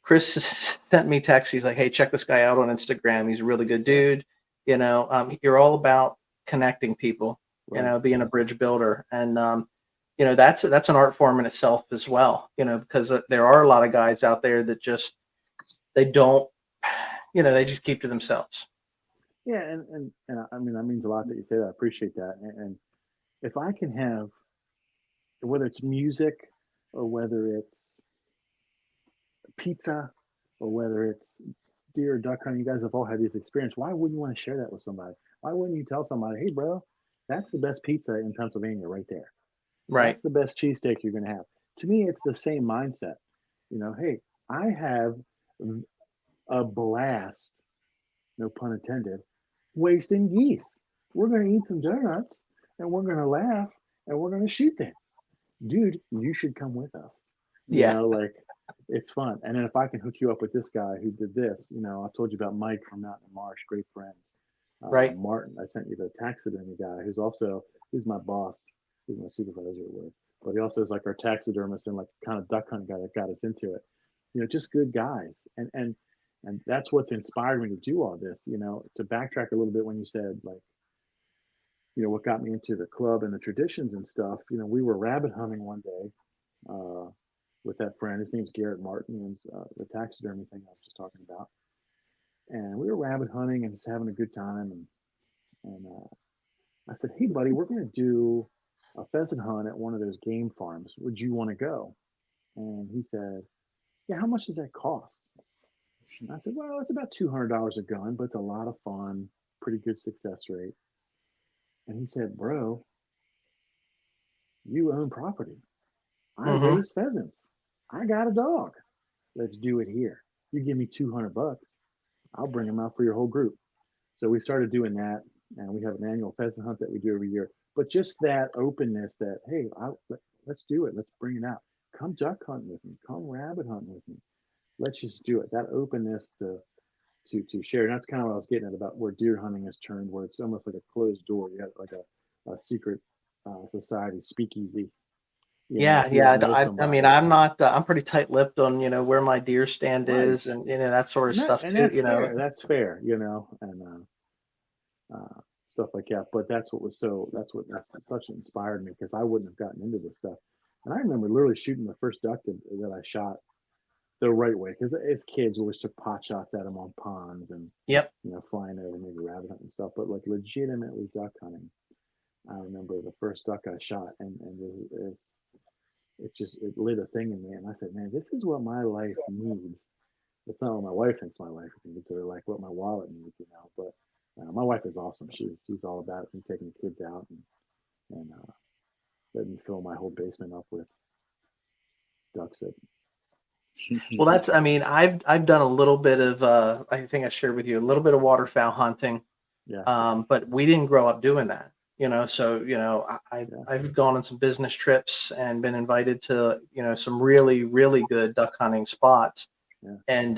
Kris sent me text. He's like, "Hey, check this guy out on Instagram. He's a really good yeah, dude." You're all about connecting people. right. Being a bridge builder, and that's an art form in itself as well. Because there are a lot of guys out there that just they don't, they just keep to themselves. Yeah, and I mean that means a lot that you say that. I appreciate that. And if I can have, whether it's music or whether it's pizza or whether it's deer or duck hunting, you guys have all had this experience. Why wouldn't you want to share that with somebody? Why wouldn't you tell somebody, hey, bro, that's the best pizza in Pennsylvania right there. Right. That's the best cheesesteak you're going to have. To me, it's the same mindset. Hey, I have a blast, no pun intended, wasting geese. we're going to eat some donuts and we're going to laugh and we're going to shoot things. Dude, you should come with us. Yeah. Like it's fun. And then if I can hook you up with this guy who did this, I told you about Mike from Mountain Marsh, great friend. Right. Martin, I sent you the taxidermy guy he's my boss. He's my supervisor at work. But he also is like our taxidermist and like kind of duck hunt guy that got us into it. Just good guys. And that's what's inspired me to do all this, to backtrack a little bit when you said like, what got me into the club and the traditions and stuff, we were rabbit hunting one day with that friend. His name's Garrett Martin, and the taxidermy thing I was just talking about. And we were rabbit hunting and just having a good time. And I said, hey, buddy, we're going to do a pheasant hunt at one of those game farms. Would you want to go? And he said, yeah, how much does that cost? And I said, well, it's about $200 a gun, but it's a lot of fun, pretty good success rate. And he said, bro, you own property. I Mm-hmm. raise pheasants. I got a dog. Let's do it here. You give me $200, I'll bring them out for your whole group. So we started doing that, and we have an annual pheasant hunt that we do every year. But just that openness that, hey, let's do it. Let's bring it out. Come duck hunting with me. Come rabbit hunting with me. Let's just do it. That openness to share. And that's kind of what I was getting at about where deer hunting has turned, where it's almost like a closed door. You have like a secret society speakeasy. Yeah, If you yeah. don't know I mean, somebody. I'm not. I'm pretty tight-lipped on where my deer stand Right. is, and that sort of And that stuff and too. that's fair. That's fair, and stuff like that. But that's such inspired me because I wouldn't have gotten into this stuff. And I remember literally shooting the first duck that I shot the right way because as kids we always took pot shots at them on ponds and Yep. flying over maybe rabbit hunting and stuff. But like legitimately duck hunting, I remember the first duck I shot and it lit a thing in me, and I said, man, this is what my life needs. It's not what my wife thinks my life needs, or like what my wallet needs, But my wife is awesome. She's all about it, me taking the kids out and letting me fill my whole basement up with ducks. That Well, I mean, I've done a little bit of I think I shared with you a little bit of waterfowl hunting, yeah, but we didn't grow up doing that. So yeah, I've gone on some business trips and been invited to some really really good duck hunting spots, yeah, and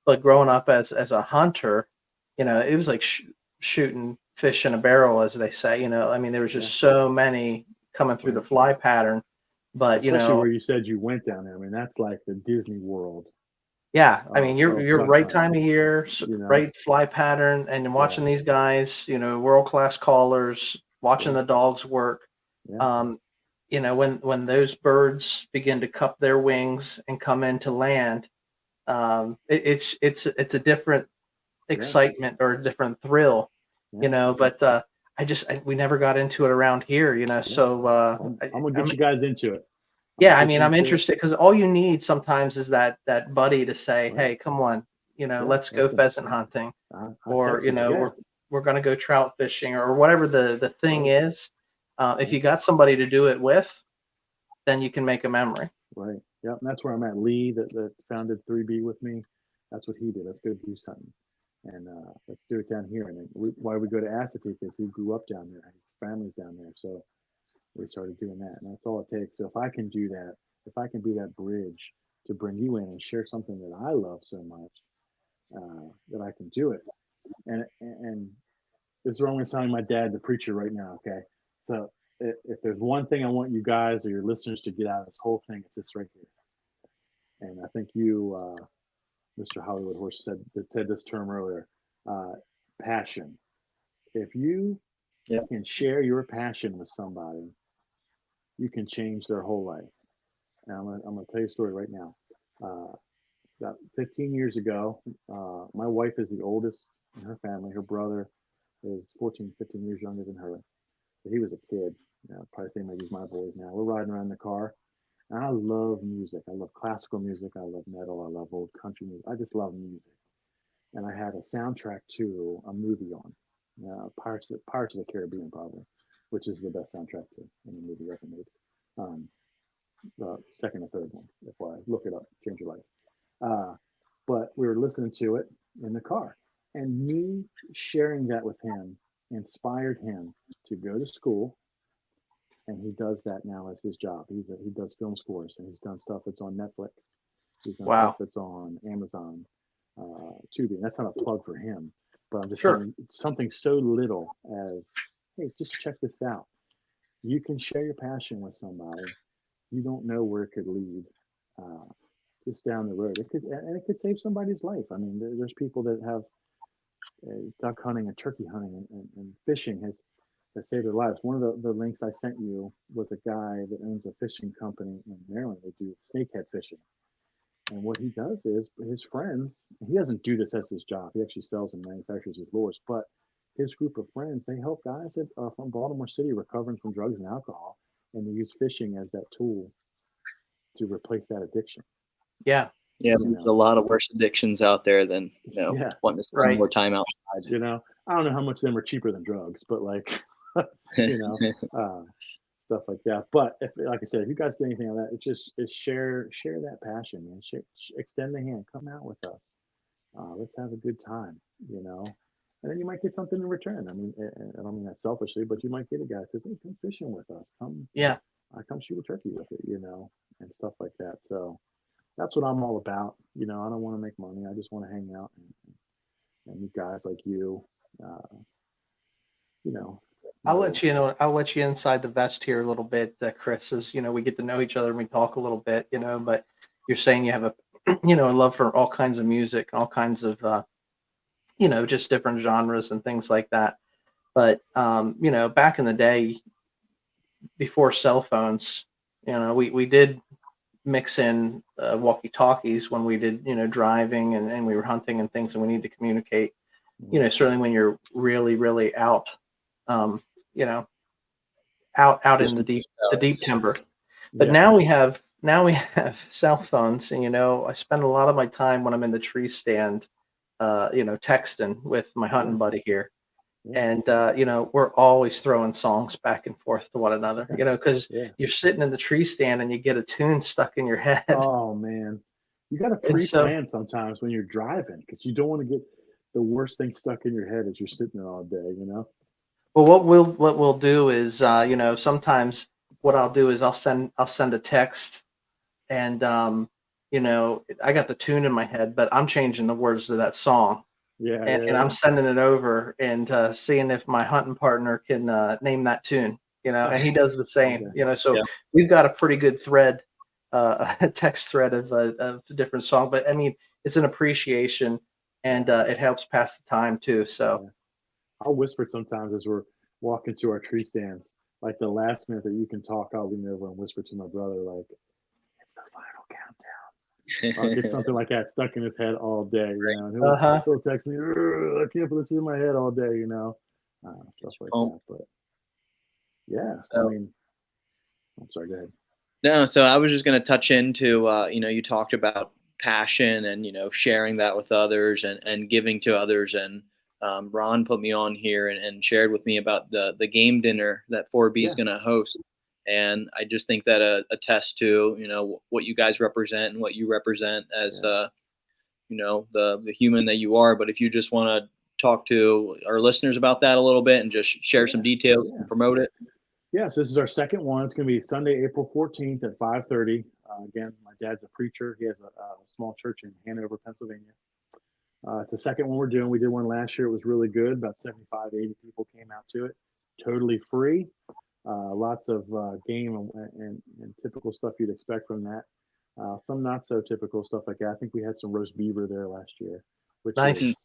but growing up as a hunter, it was like shooting fish in a barrel, as they say. I mean, there was yeah. just so many coming through Right. the fly pattern, but Especially where you said you went down there. I mean, that's like the Disney World yeah, I mean, you're duck right hunting. time of year, right fly pattern, and Yeah, watching these guys, world class callers, watching yeah, the dogs work. yeah, Um, when those birds begin to cup their wings and come into land, it's a different yeah, excitement or a different thrill, yeah, But we never got into it around here, yeah. So I'm gonna get you guys into it. I'm yeah, gonna I get mean, you I'm into it. interested because all you need sometimes is that buddy to say, Right. "Hey, come on, Yeah. let's go Listen, pheasant hunting," I'll or text you. Yeah. we're gonna go trout fishing, or whatever the thing Right. is. If Right. you got somebody to do it with, then you can make a memory. Right. Yep. And that's where I'm at. Lee, that founded 3B with me. That's what he did. Let's go goose hunting, and let's do it down here. And then why we go to Assateague is he grew up down there. His family's down there, so we started doing that. And that's all it takes. So if I can do that, if I can be that bridge to bring you in and share something that I love so much, that I can do it. And this is where I'm going to sound like my dad, the preacher, right now. Okay, so if there's one thing I want you guys or your listeners to get out of this whole thing, it's this right here. And I think you, Mr. Hollywood Horse, said this term earlier. Uh, Passion. If you Yeah. can share your passion with somebody, you can change their whole life. And I'm gonna tell you a story right now. About 15 years ago, my wife is the oldest in her family. Her brother is 14, 15 years younger than her. But he was a kid. Probably same age as my boys now. We're riding around in the car. And I love music. I love classical music. I love metal. I love old country music. I just love music. And I had a soundtrack to a movie on, Pirates of the Caribbean, probably, which is the best soundtrack to any movie ever made. Um, the second or third one, if I look it up, change your life. But we were listening to it in the car, and me sharing that with him inspired him to go to school, and he does that now as his job. He does film scores, and he's done stuff that's on Netflix. He's done stuff Wow. that's on Amazon, Tubi. That's not a plug for him, but I'm just Sure. saying something so little as, hey, just check this out. You can share your passion with somebody. You don't know where it could lead. Just down the road, it could save somebody's life. I mean, there's people that have duck hunting and turkey hunting and fishing has saved their lives. One of the links I sent you was a guy that owns a fishing company in Maryland. They do snakehead fishing. And what he does is his friends, he doesn't do this as his job. He actually sells and manufactures his lures, but his group of friends, they help guys that are from Baltimore City recovering from drugs and alcohol, and they use fishing as that tool to replace that addiction. Yeah. Yeah, there's a lot of worse addictions out there than wanting to spend more time outside. I don't know how much of them are cheaper than drugs, but like, stuff like that. But if, like I said, if you guys get anything on that, it's share that passion, man. Extend the hand, come out with us. Let's have a good time, and then you might get something in return. I mean, I don't mean that selfishly, but you might get a guy that says, "Hey, come fishing with us. Come shoot a turkey with it," and stuff like that. So that's what I'm all about. I don't want to make money. I just want to hang out and meet guys like you. I'll let you know. I'll let you inside the vest here a little bit, Kris. As we get to know each other and we talk a little bit. But you're saying you have a a love for all kinds of music, all kinds of just different genres and things like that. But back in the day, before cell phones, we did mix in walkie talkies when we did driving and we were hunting and things, and we need to communicate. Certainly when you're really out. Out in the deep timber. But now we have cell phones, and I spend a lot of my time when I'm in the tree stand, texting with my hunting buddy here. And we're always throwing songs back and forth to one another, because you're sitting in the tree stand and you get a tune stuck in your head. Oh man, you got to pre-plan sometimes when you're driving, because you don't want to get the worst thing stuck in your head as you're sitting there all day. Well, what we'll do is, sometimes what I'll do is I'll send a text, and I got the tune in my head, but I'm changing the words to that song. And I'm sending it over and seeing if my hunting partner can name that tune. And he does the same. So we've got a pretty good thread, a text thread of different song. But I mean, it's an appreciation, and it helps pass the time too. So. I'll whisper sometimes as we're walking to our tree stands. Like the last minute that you can talk, I'll lean over and whisper to my brother, like, "It's the final countdown." I'll get something like that stuck in his head all day, And he'll text me, "I can't put this in my head all day," stuff like that. But yeah, so, I mean, I'm sorry, go ahead. No, so I was just going to touch into, you talked about passion and, sharing that with others and giving to others. And Ron put me on here and shared with me about the game dinner that 4B is going to host. And I just think that attests to, what you guys represent and what you represent as, the human that you are. But if you just want to talk to our listeners about that a little bit and just share some details and promote it. Yeah, so this is our second one. It's going to be Sunday, April 14th at 5:30. Again, my dad's a preacher. He has a small church in Hanover, Pennsylvania. It's the second one we're doing. We did one last year. It was really good. About 75, 80 people came out to it. Totally free. Lots of game and typical stuff you'd expect from that. Some not so typical stuff like that. I think we had some roast beaver there last year, which is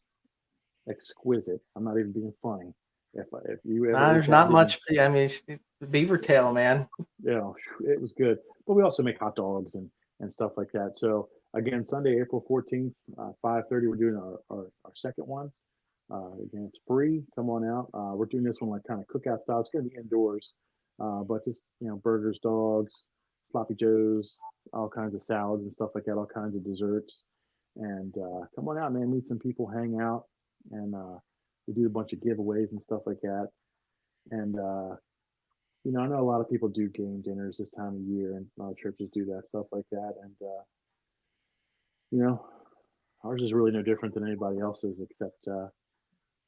exquisite. I'm not even being funny. If you ever there's not much. I mean, the beaver tail, man. Yeah, it was good. But we also make hot dogs and stuff like that. So again, Sunday, April 14th, 5:30. We're doing our second one. Again, it's free. Come on out. We're doing this one like kind of cookout style. It's going to be indoors, but just burgers, dogs, sloppy joes, all kinds of salads and stuff like that. All kinds of desserts. And come on out, man. Meet some people, hang out, and we do a bunch of giveaways and stuff like that. And I know a lot of people do game dinners this time of year, and a lot of churches do that stuff like that. And ours is really no different than anybody else's, except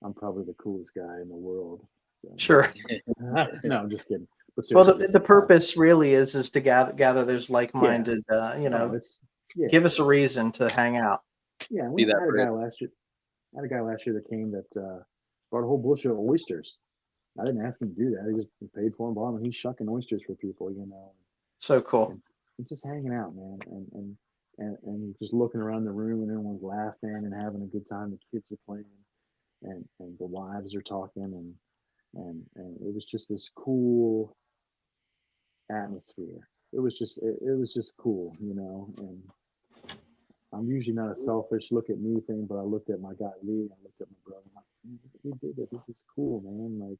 I'm probably the coolest guy in the world. So, Sure. no, I'm just kidding. But Well, seriously, the purpose really is to gather those yeah, like-minded, no, it's yeah, give us a reason to hang out. yeah. Be I that had a bridge. guy last year. I had a guy last year that came that brought a whole bushel of oysters. I didn't ask him to do that. He just paid for them, bought them, and he's shucking oysters for people, So cool. and just hanging out, man, and just looking around the room, and everyone's laughing and having a good time. The kids are playing, and the wives are talking, and it was just this cool atmosphere. It was just cool, and I'm usually not a selfish look at me thing, but I looked at my guy Lee, and I looked at my brother, and I'm like, "Man, we did this. This is cool, man." Like,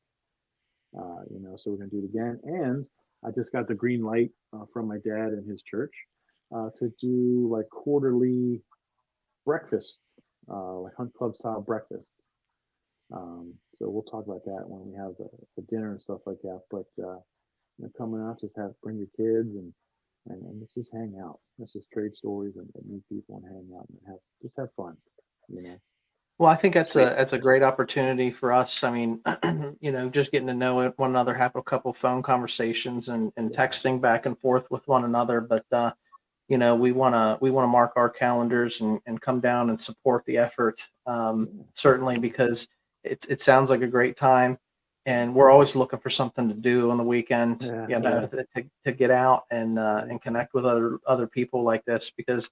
so we're gonna do it again. And I just got the green light from my dad and his church to do like quarterly breakfast, like hunt club style breakfast. So we'll talk about that when we have the dinner and stuff like that. But coming out, just bring your kids and let's just hang out. Let's just trade stories and meet people and hang out and have fun. You know. Well, I think Sweet. that's a great opportunity for us. I mean, just getting to know one another, have a couple phone conversations and Yeah. texting back and forth with one another. But we wanna mark our calendars and come down and support the effort. Certainly because it sounds like a great time, and we're always looking for something to do on the weekend. Yeah. To get out and connect with other people like this because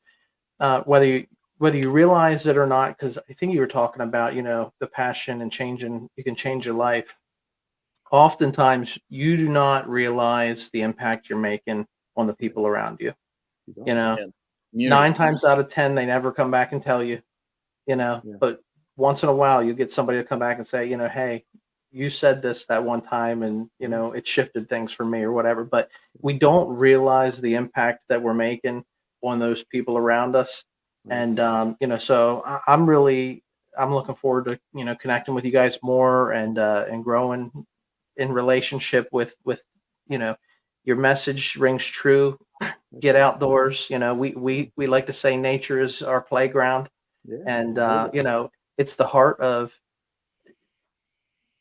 whether you realize it or not, because I think you were talking about, the passion and changing, you can change your life. Oftentimes, you do not realize the impact you're making on the people around you. You You don't. know, Yeah. Community. 9 times out of 10, they never come back and tell you, Yeah. but once in a while, you get somebody to come back and say, hey, you said this that one time and, it shifted things for me or whatever. But we don't realize the impact that we're making on those people around us. Right. And, so I'm looking forward to, connecting with you guys more and growing in relationship with, you know, your message rings true. Get outdoors. We like to say nature is our playground. Yeah. And, I dig it. it's the heart of,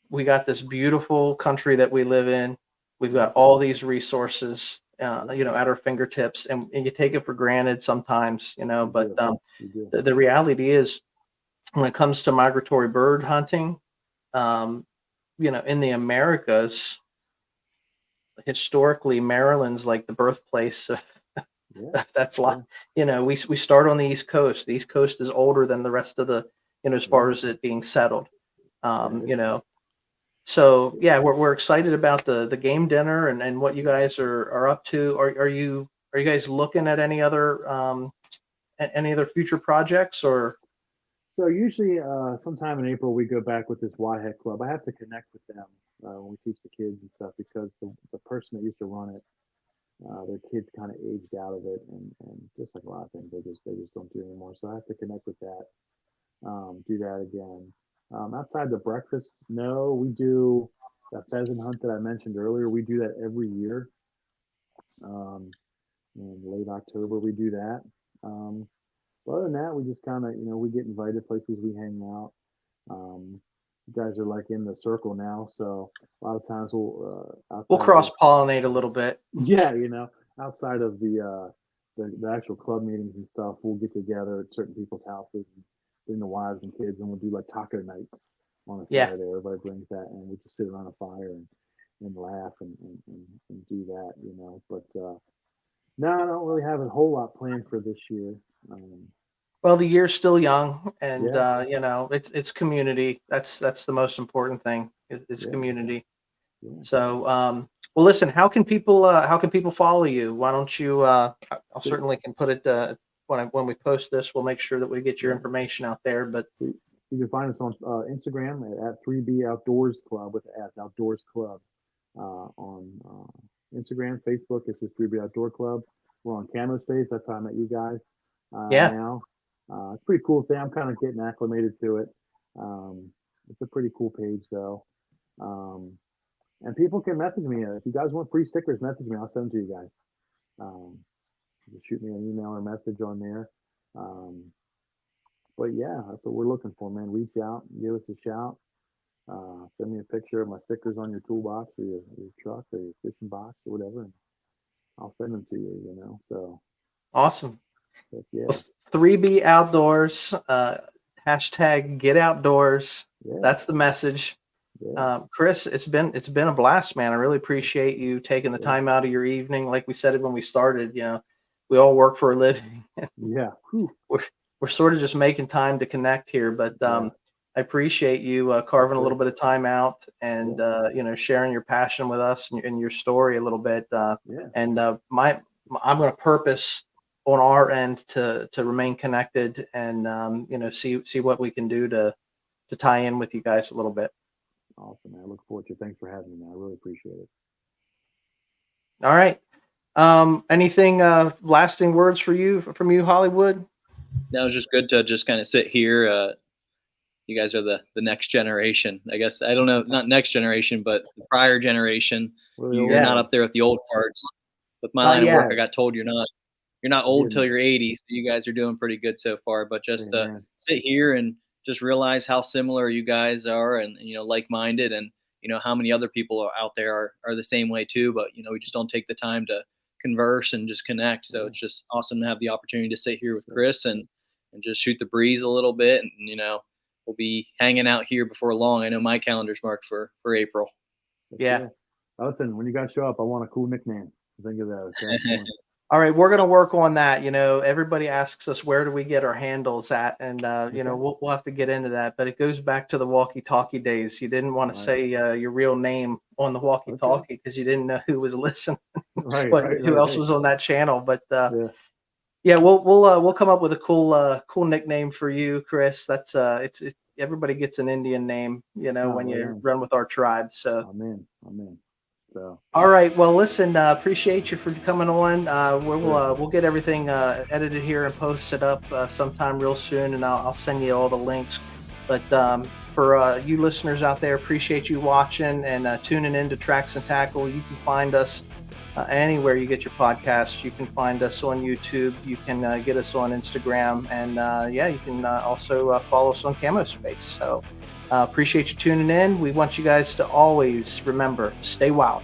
we got this beautiful country that we live in. We've got all these resources, at our fingertips, and you take it for granted sometimes, but You do. the reality is when it comes to migratory bird hunting, um, in the Americas, historically, Maryland's like the birthplace of Yeah. that fly. Yeah. We start on the East Coast. The East Coast is older than the rest of the, as Yeah. far as it being settled. Yeah. Um, you know, so yeah, we're excited about the game dinner and what you guys are up to. Are you guys looking at any other future projects or? So usually, sometime in April, we go back with this Head Club. I have to connect with them when we teach the kids and stuff because the person that used to run it, their kids kind of aged out of it, and just like a lot of things, they just don't do anymore. So I have to connect with that, do that again. Outside the breakfast, no, we do that pheasant hunt that I mentioned earlier. We do that every year. Um, in late October, we do that. Um, but other than that, we just kind of, we get invited places, we hang out. You guys are like in the circle now, so a lot of times we'll We'll outside of cross the pollinate a little bit. yeah, outside of the actual club meetings and stuff, we'll get together at certain people's houses and bring the wives and kids, and we'll do like taco nights on a Yeah. Saturday. Everybody brings that, and we just sit around a fire and laugh and do that, But no, I don't really have a whole lot planned for this year. Well, the year's still young, and Yeah, it's community. That's the most important thing. It's yeah, community. yeah. So, well, listen. How can people follow you? Why don't you? I'll So, certainly can put it when we post this. We'll make sure that we get your yeah. information out there. But So you can find us on Instagram at 3B Outdoors Club with the S Outdoors Club. On Instagram, Facebook, it's just 3B Outdoor Club. We're on Camo Space. That's how I met you guys yeah, now. It's a pretty cool thing. I'm kind of getting acclimated to it. It's a pretty cool page, though. Um, and people can message me. If you guys want free stickers, message me. I'll send them to you guys. Um, just shoot me an email or message on there. Um, but yeah, that's what we're looking for, man. Reach out, give us a shout. Send me a picture of my stickers on your toolbox or your truck or your fishing box or whatever, and I'll send them to you. So Awesome. yeah. Well, 3B Outdoors. Hashtag Get Outdoors. Yeah. That's the message. Yeah. Kris, it's been a blast, man. I really appreciate you taking the time out of your evening. Like we said when we started, we all work for a living. Yeah. We're sort of just making time to connect here, but I appreciate you carving a little bit of time out and sharing your passion with us and your story a little bit. And I'm going to purpose on our end to remain connected and see what we can do to tie in with you guys a little bit. Awesome, man. I look forward to it. Thanks for having me, man. I really appreciate it. All right. Anything lasting words from you, Hollywood? That was just good to just kind of sit here. You guys are the next generation. I guess, I don't know, not next generation, but the prior generation. You're not up there with the old farts. With my line of work, I got told you're not old till you're 80. So you guys are doing pretty good so far. But just sit here and just realize how similar you guys are, and like-minded, and how many other people out there are the same way too. But we just don't take the time to converse and just connect. So it's just awesome to have the opportunity to sit here with Kris and just shoot the breeze a little bit. And we'll be hanging out here before long. I know my calendar's marked for April. Yeah. Listen, when you guys show up, I want a cool nickname. Think of that. All right, we're gonna work on that. Everybody asks us where do we get our handles at, and we'll have to get into that. But it goes back to the walkie-talkie days. You didn't want to say your real name on the walkie-talkie because you didn't know who was listening, who else was on that channel. But we'll come up with a cool nickname for you, Kris. That's everybody gets an Indian name, when you run with our tribe. So Amen. So. All right. Well, listen, appreciate you for coming on. We'll get everything edited here and posted up sometime real soon, and I'll send you all the links. But for you listeners out there, appreciate you watching and tuning in to Tracks and Tackle. You can find us anywhere you get your podcasts. You can find us on YouTube. You can get us on Instagram, and you can also follow us on Camo Space. So appreciate you tuning in. We want you guys to always remember, stay wild.